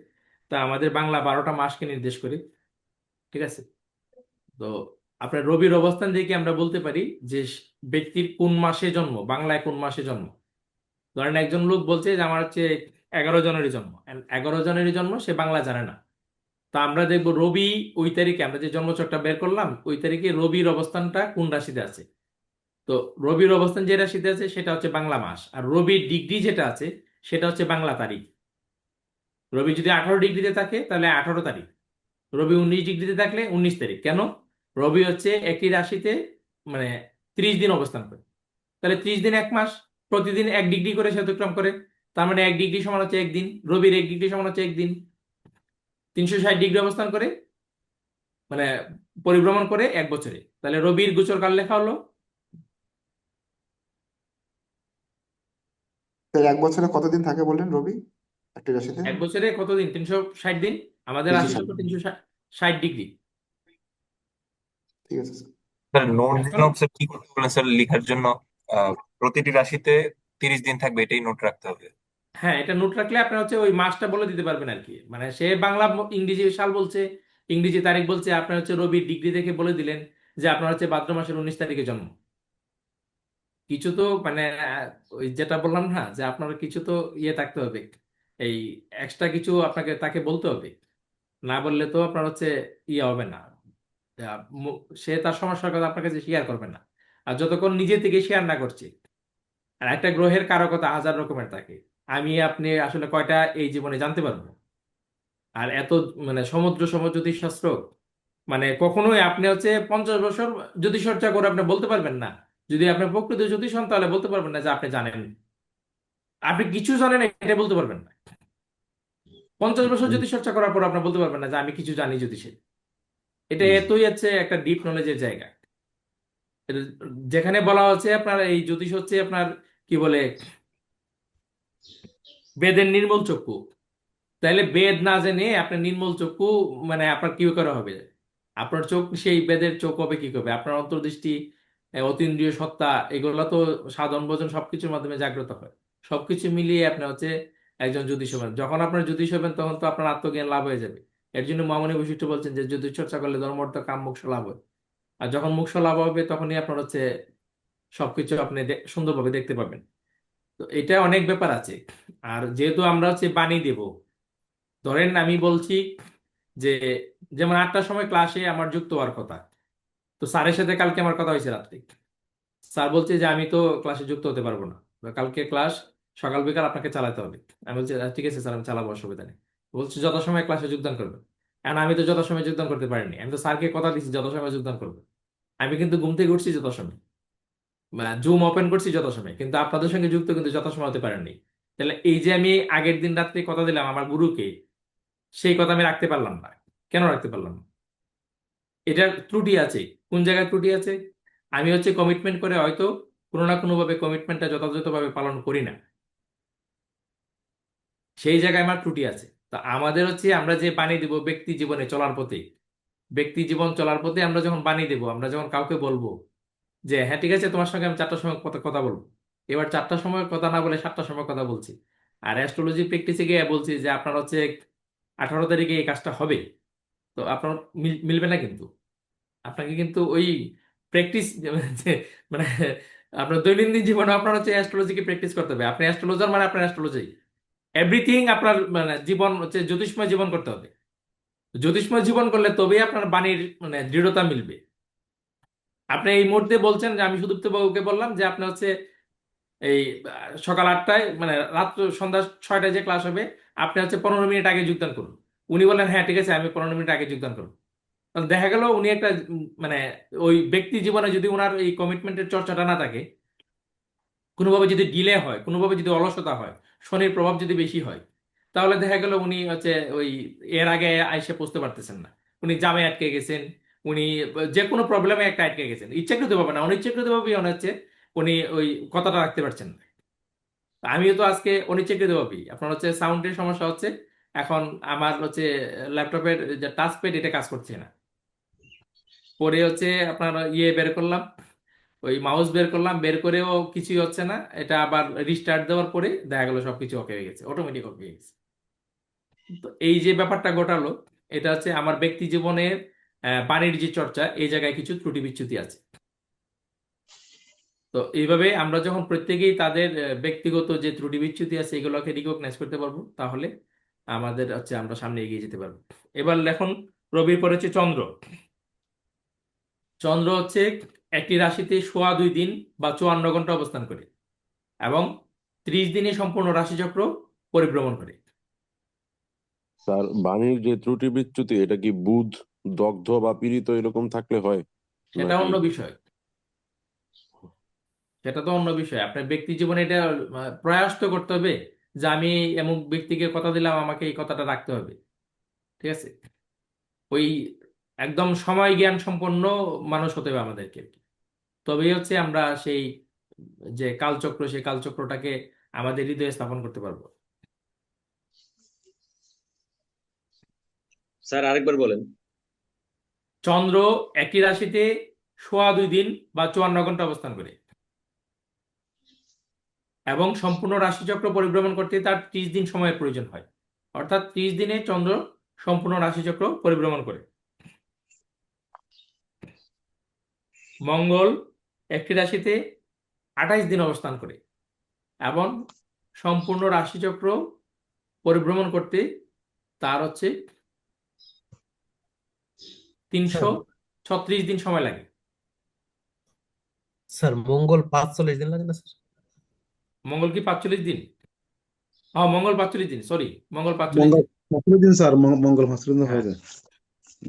তা আমাদের বাংলা 12টা মাসকে নির্দেশ করে। ঠিক আছে, তো আপনার রবির অবস্থান দেখে আমরা বলতে পারি যে ব্যক্তির কোন মাসে জন্ম, বাংলায় কোন মাসে জন্ম। ধরেন একজন লোক বলছে যে আমার হচ্ছে 11 জানুয়ারি জন্ম, 11 জানুয়ারি জন্ম, সে বাংলা জানে না। তা আমরা দেখবো রবি ওই তারিখে, আমরা যে জন্মছকটা বের করলাম ওই তারিখে রবির অবস্থানটা কোন রাশিতে আছে। তো রবির অবস্থান যে রাশিতে আছে সেটা হচ্ছে বাংলা মাস, আর রবির ডিগ্রি যেটা আছে সেটা হচ্ছে বাংলা তারিখ। রবি যদি 18 ডিগ্রিতে থাকে তাহলে 18 তারিখ, রবি 19 ডিগ্রিতে থাকলে 19 তারিখ। কেন? রবি হচ্ছে একটি রাশিতে মানে 30 দিন অবস্থান করে, তাহলে 30 দিন 1 মাস, প্রতিদিন 1 ডিগ্রি করে সে অতিক্রম করে, তার মানে 1 ডিগ্রি সমান হচ্ছে 1 দিন, রবির 1 ডিগ্রি সমান হচ্ছে 1 দিন। 360 ডিগ্রি অবস্থান করে মানে পরিভ্রমণ করে 1 বছরে, তাহলে রবির গোচর কাল লেখা হলো। স্যার 1 বছরে কতদিন থাকে বললেন রবি একটি রাশিতে? 1 বছরে কতদিন? 360 দিন। আমাদের রাশি চক্র 360 ডিগ্রি। ঠিক আছে স্যার। স্যার নোট এখন দিলাম স্যার, কি করতে বলেন স্যার লেখার জন্য? প্রতিটি রাশিতে 30 দিন থাকবে, এটাই নোট রাখতে হবে। হ্যাঁ, এটা নোট রাখলে আপনার হচ্ছে ওই মাসটা বলে দিতে পারবেন আর কি। মানে সে বাংলা ইংরেজি সাল বলছে, ইংরেজি তারিখ বলছে, আপনার হচ্ছে রবির ডিগ্রি দেখে বলে দিলেন যে আপনার হচ্ছে ভাদ্র মাসের 19 তারিখে জন্ম। কিছু তো মানে ওই যেটা বললাম না যে আপনার কিছু তো ইয়ে থাকতে হবে, এই এক্সট্রা কিছু আপনাকে তাকে বলতে হবে, না বললে তো আপনার হচ্ছে ইয়ে হবে না। সে তার সমস্যার কথা আপনার কাছে শেয়ার করবে না। আর যতক্ষণ নিজে থেকে শেয়ার না করছে, আর একটা গ্রহের কারকতা 1000 রকমের থাকে, আমি আপনি আসলে কয়টা এই জীবনে জানতে পারবো? আর এত মানে সমুদ্র জ্যোতিষশাস্ত্র, মানে কখনোই আপনি হচ্ছে 50 বছর জ্যোতিষচর্চা করে আপনি বলতে পারবেন না। যদি আপনি প্রকৃত জ্যোতিষ হন তাহলে বলতে পারবেন না যে আপনি জানেন, আপনি কিছু জানেন এটা বলতে পারবেন না। 50 বছর জ্যোতিষচর্চা করার পর আপনি বলতে পারবেন না যে আমি কিছু জানি জ্যোতিষে। এটা এতই হচ্ছে একটা ডিপ নলেজের জায়গা। এটা যেখানে বলা হচ্ছে আপনার এই জ্যোতিষ হচ্ছে আপনার কি বলে বেদের নির্মল চক্ষু, তাহলে বেদ না জেনে আপনার নির্মল চক্ষু মানে আপনার কি করে হবে? আপনার চোখ সেই বেদের চোখ হবে কি করবে? আপনার অন্তর্দৃষ্টি, অতীন্দ্রিয় সত্তা, এগুলো তো সাধন ভোজন সবকিছুর মাধ্যমে জাগ্রত হয়। সবকিছু মিলিয়ে আপনি হচ্ছে একজন জ্যোতিষ হবেন। যখন আপনার জ্যোতিষ হবেন তখন তো আপনার আত্মজ্ঞান লাভ হয়ে যাবে। এর জন্য মহামনি বৈশিষ্ট্য বলছেন যে জ্যোতিষ চর্চা করলে ধর্ম অর্থ কাম মোক্ষ লাভ হয়। আর যখন মোক্ষ লাভ হবে তখনই আপনার হচ্ছে সবকিছু আপনি সুন্দরভাবে দেখতে পাবেন। তো এটা অনেক ব্যাপার আছে। আর যেহেতু আমরা হচ্ছে বাণী দেব, ধরেন আমি বলছি যে যেমন 8টার সময় ক্লাসে আমার যুক্ত হওয়ার কথা, তো স্যারের সাথে কালকে আমার কথা হয়েছে রাত্রে। স্যার বলছে যে আমি তো ক্লাসে যুক্ত হতে পারবো না, বা কালকে ক্লাস সকাল বিকাল আপনাকে চালাতে হবে। আমি বলছি ঠিক আছে স্যার, আমি চালাবো, অসুবিধা নেই। বলছে যথাসময়ে ক্লাসে যোগদান করবে। এখন আমি তো যথাসময়ে যোগদান করতে পারিনি, আমি তো স্যারকে কথা দিচ্ছি যথাসময়ে যোগদান করবো। আমি কিন্তু ঘুম থেকে উঠছি যথাসময়ে, জুম ওপেন করছি যথাসময়ে, কিন্তু আপনাদের সঙ্গে যুক্ত কিন্তু যথাসময় হতে পারেননি। তাহলে এই যে আমি আগের দিন রাত্রে কথা দিলাম আমার গুরুকে, সেই কথা আমি রাখতে পারলাম না। কেন রাখতে পারলাম না? এটার ত্রুটি আছে। কোন জায়গায় ত্রুটি আছে? আমি হচ্ছে কমিটমেন্ট করে হয়তো কোনো না কোনো ভাবে কমিটমেন্টটা যথাযথভাবে পালন করি না, সেই জায়গায় আমার ত্রুটি আছে। তা আমাদের হচ্ছে আমরা যে বাণী দেব ব্যক্তি জীবনে চলার পথে, ব্যক্তি জীবন চলার পথে আমরা যখন বাণী দেব, আমরা যখন কাউকে বলবো যে হ্যাঁ ঠিক আছে তোমার সঙ্গে আমি 4টার সময় কথা কথা বলবো, এবার 4টার সময় কথা না বলে 7টার সময় কথা বলছি, আর অ্যাস্ট্রোলজি প্র্যাকটিসে গিয়ে বলছি যে আপনার হচ্ছে 18 তারিখে এই কাজটা হবে, তো আপনার মিলবে না। কিন্তু আপনাকে কিন্তু ওই প্র্যাকটিস মানে আপনার দৈনন্দিন জীবনে আপনার হচ্ছে অ্যাস্ট্রোলজিকে প্র্যাকটিস করতে হবে। আপনি অ্যাস্ট্রোলজার মানে আপনার অ্যাস্ট্রোলজি এভরিথিং আপনার মানে জীবন হচ্ছে জ্যোতিষময় জীবন করতে হবে। জ্যোতিষময় জীবন করলে তবেই আপনার বাণীর মানে দৃঢ়তা মিলবে। আপনি এই মুহূর্তে বলছেন যে আমি সুদীপ্ত বাবুকে বললাম যে আপনি হচ্ছে এই সকাল 8টায় মানে রাত্র সন্ধ্যা 6টায় যে ক্লাস হবে আপনি হচ্ছে 15 মিনিট আগে যোগদান করুন। উনি বললেন হ্যাঁ ঠিক আছে আমি 15 মিনিট আগে যোগদান করুন। তাহলে দেখা গেল উনি একটা মানে ওই ব্যক্তি জীবনে যদি ওনার এই কমিটমেন্টের চর্চাটা না থাকে, কোনোভাবে যদি ডিলে হয়, কোনোভাবে যদি অলসতা হয়, শনির প্রভাব যদি বেশি হয়, তাহলে দেখা গেল উনি হচ্ছে ওই এর আগে আইসে পৌঁছতে পারতেছেন না। উনি জামে আটকে গেছেন, উনি যে কোনো প্রবলেমে একটা আটকে গেছেন, ইচ্ছাকৃত ভাবে না, অনিচ্ছাকৃত ভাবে মনে হচ্ছে উনি ওই কথাটা রাখতে পারছেন না। আমিও তো আজকে অনিচ্ছাকৃত ভাবেই, আপনার হচ্ছে সাউন্ডের সমস্যা হচ্ছে, এখন আমার হচ্ছে ল্যাপটপের যে টাচ প্যাড এটা কাজ করছে না, পরে হচ্ছে আপনার বের করলাম, ওই মাউস বের করলাম, বের করেও কিছুই হচ্ছে না, এটা আবার রিস্টার্ট দেওয়ার পরে দেখা গেল সবকিছু ওকে হয়ে গেছে, অটোমেটিক ওকে হয়ে গেছে। তো এই যে ব্যাপারটা ঘটালো, এটা হচ্ছে আমার ব্যক্তি জীবনের পানির যে চর্চা, এই জায়গায় কিছু ত্রুটি বিচ্যুতি আছে। তো এইভাবে আমরা যখন প্রত্যেকেই তাদের ব্যক্তিগত যে ত্রুটি বিচ্যুতি আছে এগুলোকে রিকগনাইজ করতে পারবো, তাহলে আমাদের হচ্ছে আমরা সামনে এগিয়ে যেতে পারবো। এবার এখন রবির পরে হচ্ছে চন্দ্র। চন্দ্র হচ্ছে একটি রাশিতে 2.5 দিন বা 54 ঘন্টা অবস্থান করে এবং 30 দিনে সম্পূর্ণ রাশিচক্র পরিভ্রমণ করে। স্যার, বাণীর যে ত্রুটি বিচ্যুতি, এটা কি বুধ দগ্ধ বা পীড়িত এরকম থাকলে হয় সেটা নাকি? অন্য বিষয়, সেটা তো অন্য বিষয়। আপনার ব্যক্তি জীবনে এটা প্রয়াস তো করতে হবে যে আমি এমন ব্যক্তিকে কথা দিলাম, আমাকে এই কথাটা রাখতে হবে, ঠিক আছে? ওই একদম সময় জ্ঞান সম্পন্ন মানুষ হতে হবে আমাদেরকে আর কি। তবেই হচ্ছে আমরা সেই যে কালচক্র, সেই কালচক্রটাকে আমাদের হৃদয়ে স্থাপন করতে পারবো। স্যার আরেকবার বলেন। চন্দ্র একই রাশিতে 2.5 দিন বা 54 ঘন্টা অবস্থান করে এবং সম্পূর্ণ রাশিচক্র পরিভ্রমণ করতে তার 30 দিন সময়ের প্রয়োজন হয়। অর্থাৎ 30 দিনে চন্দ্র সম্পূর্ণ রাশিচক্র পরিভ্রমণ করে। মঙ্গল একটি রাশিতে 28 দিন অবস্থান করে এবং সম্পূর্ণ রাশিচক্র পরিভ্রমণ করতে তার হচ্ছে 336 দিন সময় লাগে। স্যার মঙ্গল 45 দিন লাগে না স্যার? মঙ্গল কি 45 দিন? হ্যাঁ, মঙ্গল 45 দিন, সরি, মঙ্গল 45 মঙ্গল দিন। 45 দিন স্যার, মঙ্গল 45 দিন হ্যাঁ, হয়ে যায়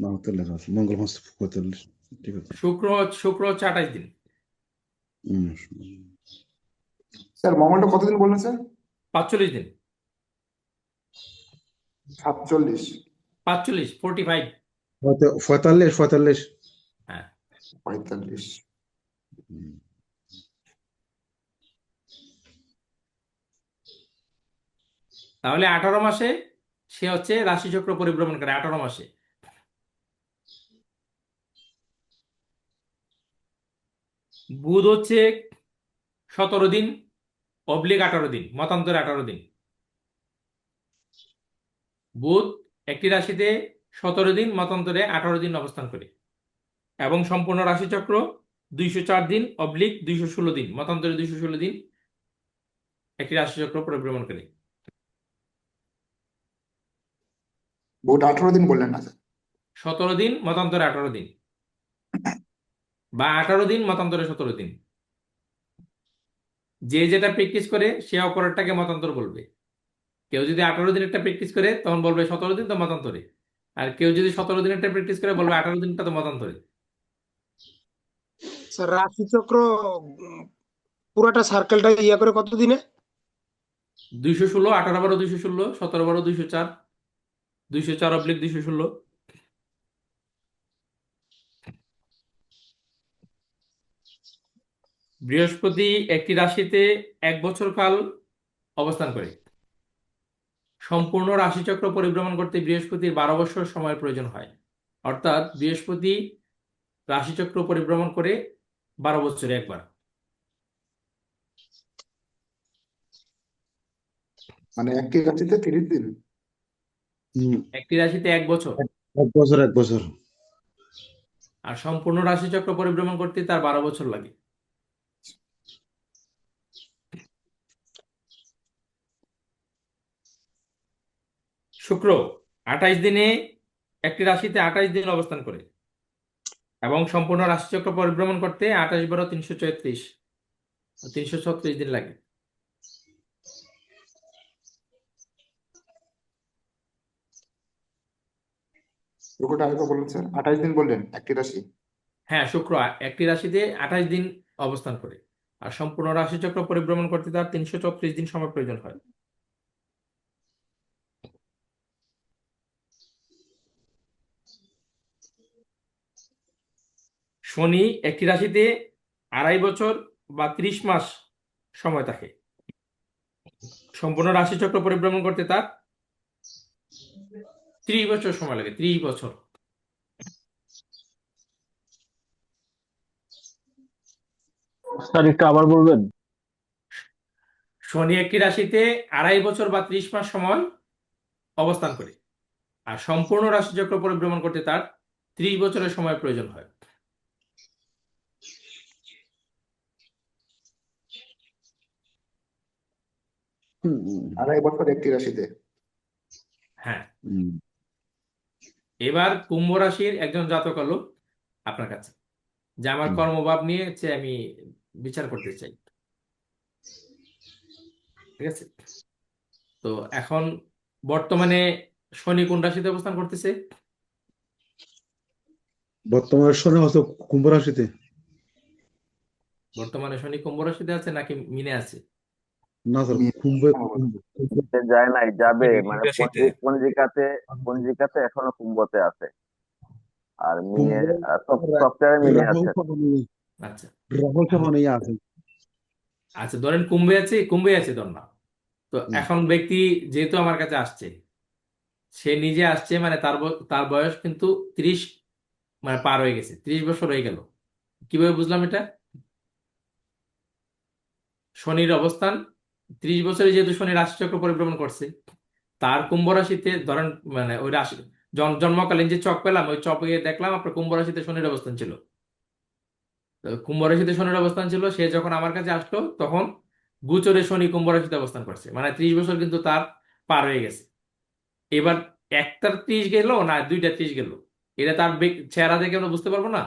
না, তাহলে মঙ্গল 45, ঠিক আছে। শুক্র হচ্ছে 28 দিন। হুম। স্যার মঙ্গলটা কতদিন বললেন স্যার? 45 দিন। 47? 45 45 হ্যাঁ। 45। তাহলে 18 মাসে সে হচ্ছে রাশিচক্র পরিভ্রমণ করে, 18 মাসে। বুধ হচ্ছে 17 দিন অবলিক 18 দিন, মতান্তরে 18 দিন। বুধ একটি রাশিতে 17 দিন মতান্তরে 18 দিন অবস্থান করে এবং সম্পূর্ণ রাশিচক্র 204 দিন অবলিক 216 দিন, মতান্তরে 216 দিন একটি রাশিচক্র পরিভ্রমণ করে। বুধ 18 দিন বললেন না স্যার? 17 দিন মতান্তরে 18 দিন বা 18 দিন মতান্তরে 17 দিন। যে যেটা প্র্যাকটিস করে সে অপরেরটাকে মতান্তর বলবে। কেউ যদি 18 দিন একটা প্র্যাকটিস করে তখন বলবে 17 দিন তো মতান্তরে, আর কেউ যদি 17 দিন একটা প্র্যাকটিস করে বলবে 18 দিনটা তো মতান্তরে। স্যার রাশিচক্র পুরাটা সার্কেলটা করে কত দিনে? 216, 18 12 216, 17 12 204, 204 অবলিক 216। বৃহস্পতি একটি রাশিতে 1 বছর কাল অবস্থান করে। সম্পূর্ণ রাশিচক্র পরিভ্রমণ করতে বৃহস্পতির 12 বছর সময়ের প্রয়োজন হয়। অর্থাৎ বৃহস্পতি রাশিচক্র পরিভ্রমণ করে 12 বছরে একবার। মানে একটি রাশিতে 30 দিন? একটি রাশিতে 1 বছর, 1 বছর। আর সম্পূর্ণ রাশিচক্র পরিভ্রমণ করতে তার 12 বছর লাগে। শুক্র 28 দিনে একটি রাশিতে 28 দিন অবস্থান করে এবং সম্পূর্ণ রাশিচক্র পরিভ্রমণ করতে 28 12 334, 336 দিন লাগে। শুক্রটা আরেকবার বলুন স্যার। 28 দিন বললেন একটি রাশি? হ্যাঁ, শুক্র একটি রাশিতে 28 দিন অবস্থান করে আর সম্পূর্ণ রাশিচক্র পরিভ্রমণ করতে তার 334 দিন সময় প্রয়োজন হয়। শনি একটি রাশিতে 2.5 বছর বা 30 মাস সময় থাকে। সম্পূর্ণ রাশিচক্র পরিভ্রমণ করতে তার 30 বছর সময় লাগে, 30 বছর। স্যার একটু আবার বলবেন? শনি একটি রাশিতে 2.5 বছর বা 30 মাস সময় অবস্থান করে, আর সম্পূর্ণ রাশিচক্র পরিভ্রমণ করতে তার 30 বছরের সময় প্রয়োজন হয়। হুম, 2.5 বছর একটি রাশিতে। হ্যাঁ। হুম। এবার কুম্ভ রাশির একজন জাতক হলো আপনার কাছে, যে আমার হুম। কর্মভাব নিয়ে হচ্ছে আমি বিচার করতে চাই। ঠিক আছে? তো এখন বর্তমানে শনি কোন রাশিতে অবস্থান করতেছে? বর্তমানে শনি হচ্ছে কুম্ভ রাশিতে। বর্তমানে শনি কুম্ভ রাশিতে আছে নাকি মিনে আছে? না স্যার, সে যায় নাই, যাবে, মিন মানে রাশিতে। পঞ্জিকাতে এখনো কুম্ভতে আছে, আর কুম্ভ সফটওয়্যারে মিনে রাহু আছে। সহ নিয়ে আচ্ছা রাহু সহ নিয়ে আছে। আচ্ছা, ধরেন কুম্ভে আছে ধর না। তো এখন ব্যক্তি যেহেতু আমার কাছে আসছে, সে নিজে আসছে, মানে তার বয়স কিন্তু 30 মানে পার হয়ে গেছে, 30 বছর হয়ে গেল। কিভাবে বুঝলাম এটা? শনির অবস্থান 30 বছরে, যেহেতু শনি রাশিচক্র পরিভ্রমণ করছে, তার কুম্ভ রাশিতে ধরেন, মানে ওই রাশি জন্মকালীন যে চক পেলাম, ওই চকে দেখলাম আপনার কুম্ভ রাশিতে শনির অবস্থান ছিল। তো কুম্ভ রাশিতে শনির অবস্থান ছিল, সে যখন আমার কাছে আসলো তখন গোচরে শনি কুম্ভ রাশিতে অবস্থান করছে, মানে 30 বছর কিন্তু তার পার হয়ে গেছে। এবার একটা 30 গেল না দুইটা 30 গেল, এটা তার চেহারা দেখে আমরা বুঝতে পারবো না?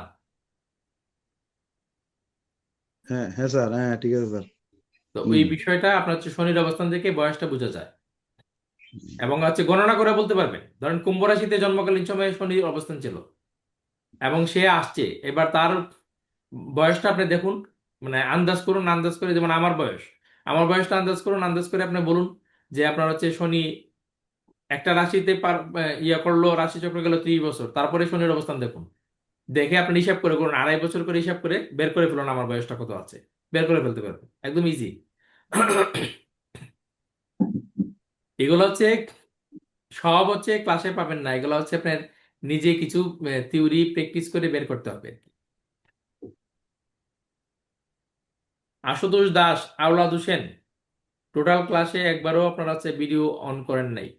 হ্যাঁ হ্যাঁ স্যার, হ্যাঁ ঠিক আছে স্যার। তো ওই বিষয়টা আপনার হচ্ছে শনির অবস্থান থেকে বয়সটা বোঝা যায়, এবং হচ্ছে গণনা করে বলতে পারবেন। ধরেন কুম্ভ রাশিতে জন্মকালীন সময়ে শনির অবস্থান ছিল এবং সে আসছে, এবার তার বয়সটা আপনি দেখুন, মানে আন্দাজ করুন, আন্দাজ করে, যেমন আমার বয়সটা আন্দাজ করুন, আন্দাজ করে আপনি বলুন যে আপনার হচ্ছে শনি একটা রাশিতে করলো, রাশিচক্র গেল 30 বছর, তারপরে শনির অবস্থান দেখুন, দেখে আপনি হিসাব করে করুন, 2.5 বছর করে হিসাব করে বের করে ফেলুন আমার বয়সটা কত আছে, বের করে ফেলতে পারবেন, একদম ইজি। এগুলো হচ্ছে সব হচ্ছে ক্লাসে পাবেন না, এগুলো হচ্ছে আপনার নিজে কিছু থিওরি প্র্যাকটিস করে বের করতে হবে। আশুতোষ দাস, আওলাদ হোসেন, টোটাল ক্লাসে একবারও আপনারা হচ্ছে ভিডিও অন করেন নাই।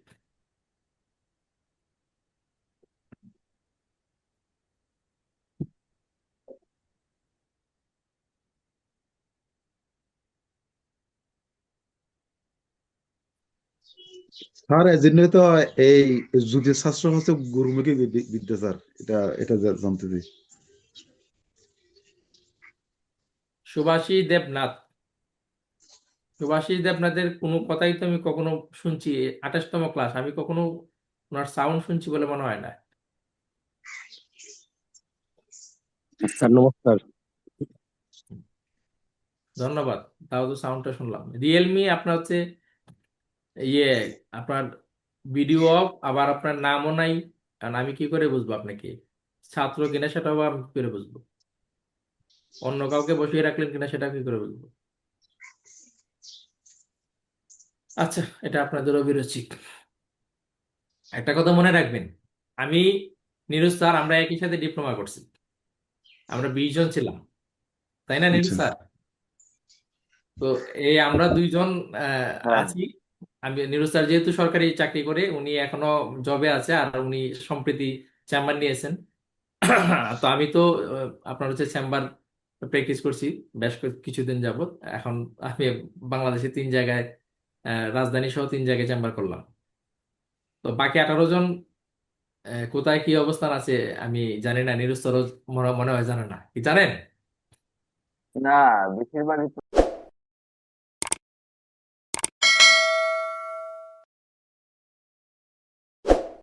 স্যার এই জন্যই তো এই জ্যোতিষ শাস্ত্র হচ্ছে গুরুমুখী বিদ্যা স্যার, এটা এটা জানতে চাই। সুভাষী দেবনাথ, সুভাষী দেবনাথের কোনো কথাই তো আমি কখনো শুনছি, 28তম ক্লাস, আমি কখনো ওনার সাউন্ড শুনছি বলে মনে হয় না। স্যার নমস্কার। ধন্যবাদ, তাও তো সাউন্ডটা শুনলাম। রিয়েলমি আপনার হচ্ছে ইয়ে আপনার ভিডিও অফ, আবার আপনার নামও নাই, কারণ আমি কি করে বুঝবো আপনাকে ছাত্র কিনা, সেটাও আমি কি করে বুঝবো? অন্য কাউকে বসিয়ে রাখলেন কিনা সেটা কি করে বুঝবো? আচ্ছা, এটা আপনাদের অভিরুচি। একটা কথা মনে রাখবেন, আমি নীরজ স্যার আমরা একই সাথে ডিপ্লোমা করছি, আমরা 20 জন ছিলাম, তাই না নীরজ আচ্ছা। স্যার? তো এই আমরা দুইজন হ্যাঁ, আছি। আমি নীরজ স্যার যেহেতু সরকারি চাকরি করে, উনি এখনো জবে আছে, আর উনি সম্প্রতি চেম্বার নিয়েছেন। তো আমি তো আপনার হচ্ছে চেম্বার প্র্যাকটিস করছি বেশ কিছুদিন যাবত। এখন আমি বাংলাদেশে 3 জায়গায়, রাজধানী সহ 3 জায়গায় চেম্বার করলাম। তো বাকি 18 জন কোথায় কি অবস্থান আছে আমি জানি না, নীরজ স্যারও মনে হয় জানে না, কি জানেন? না, বেশিরভাগই তো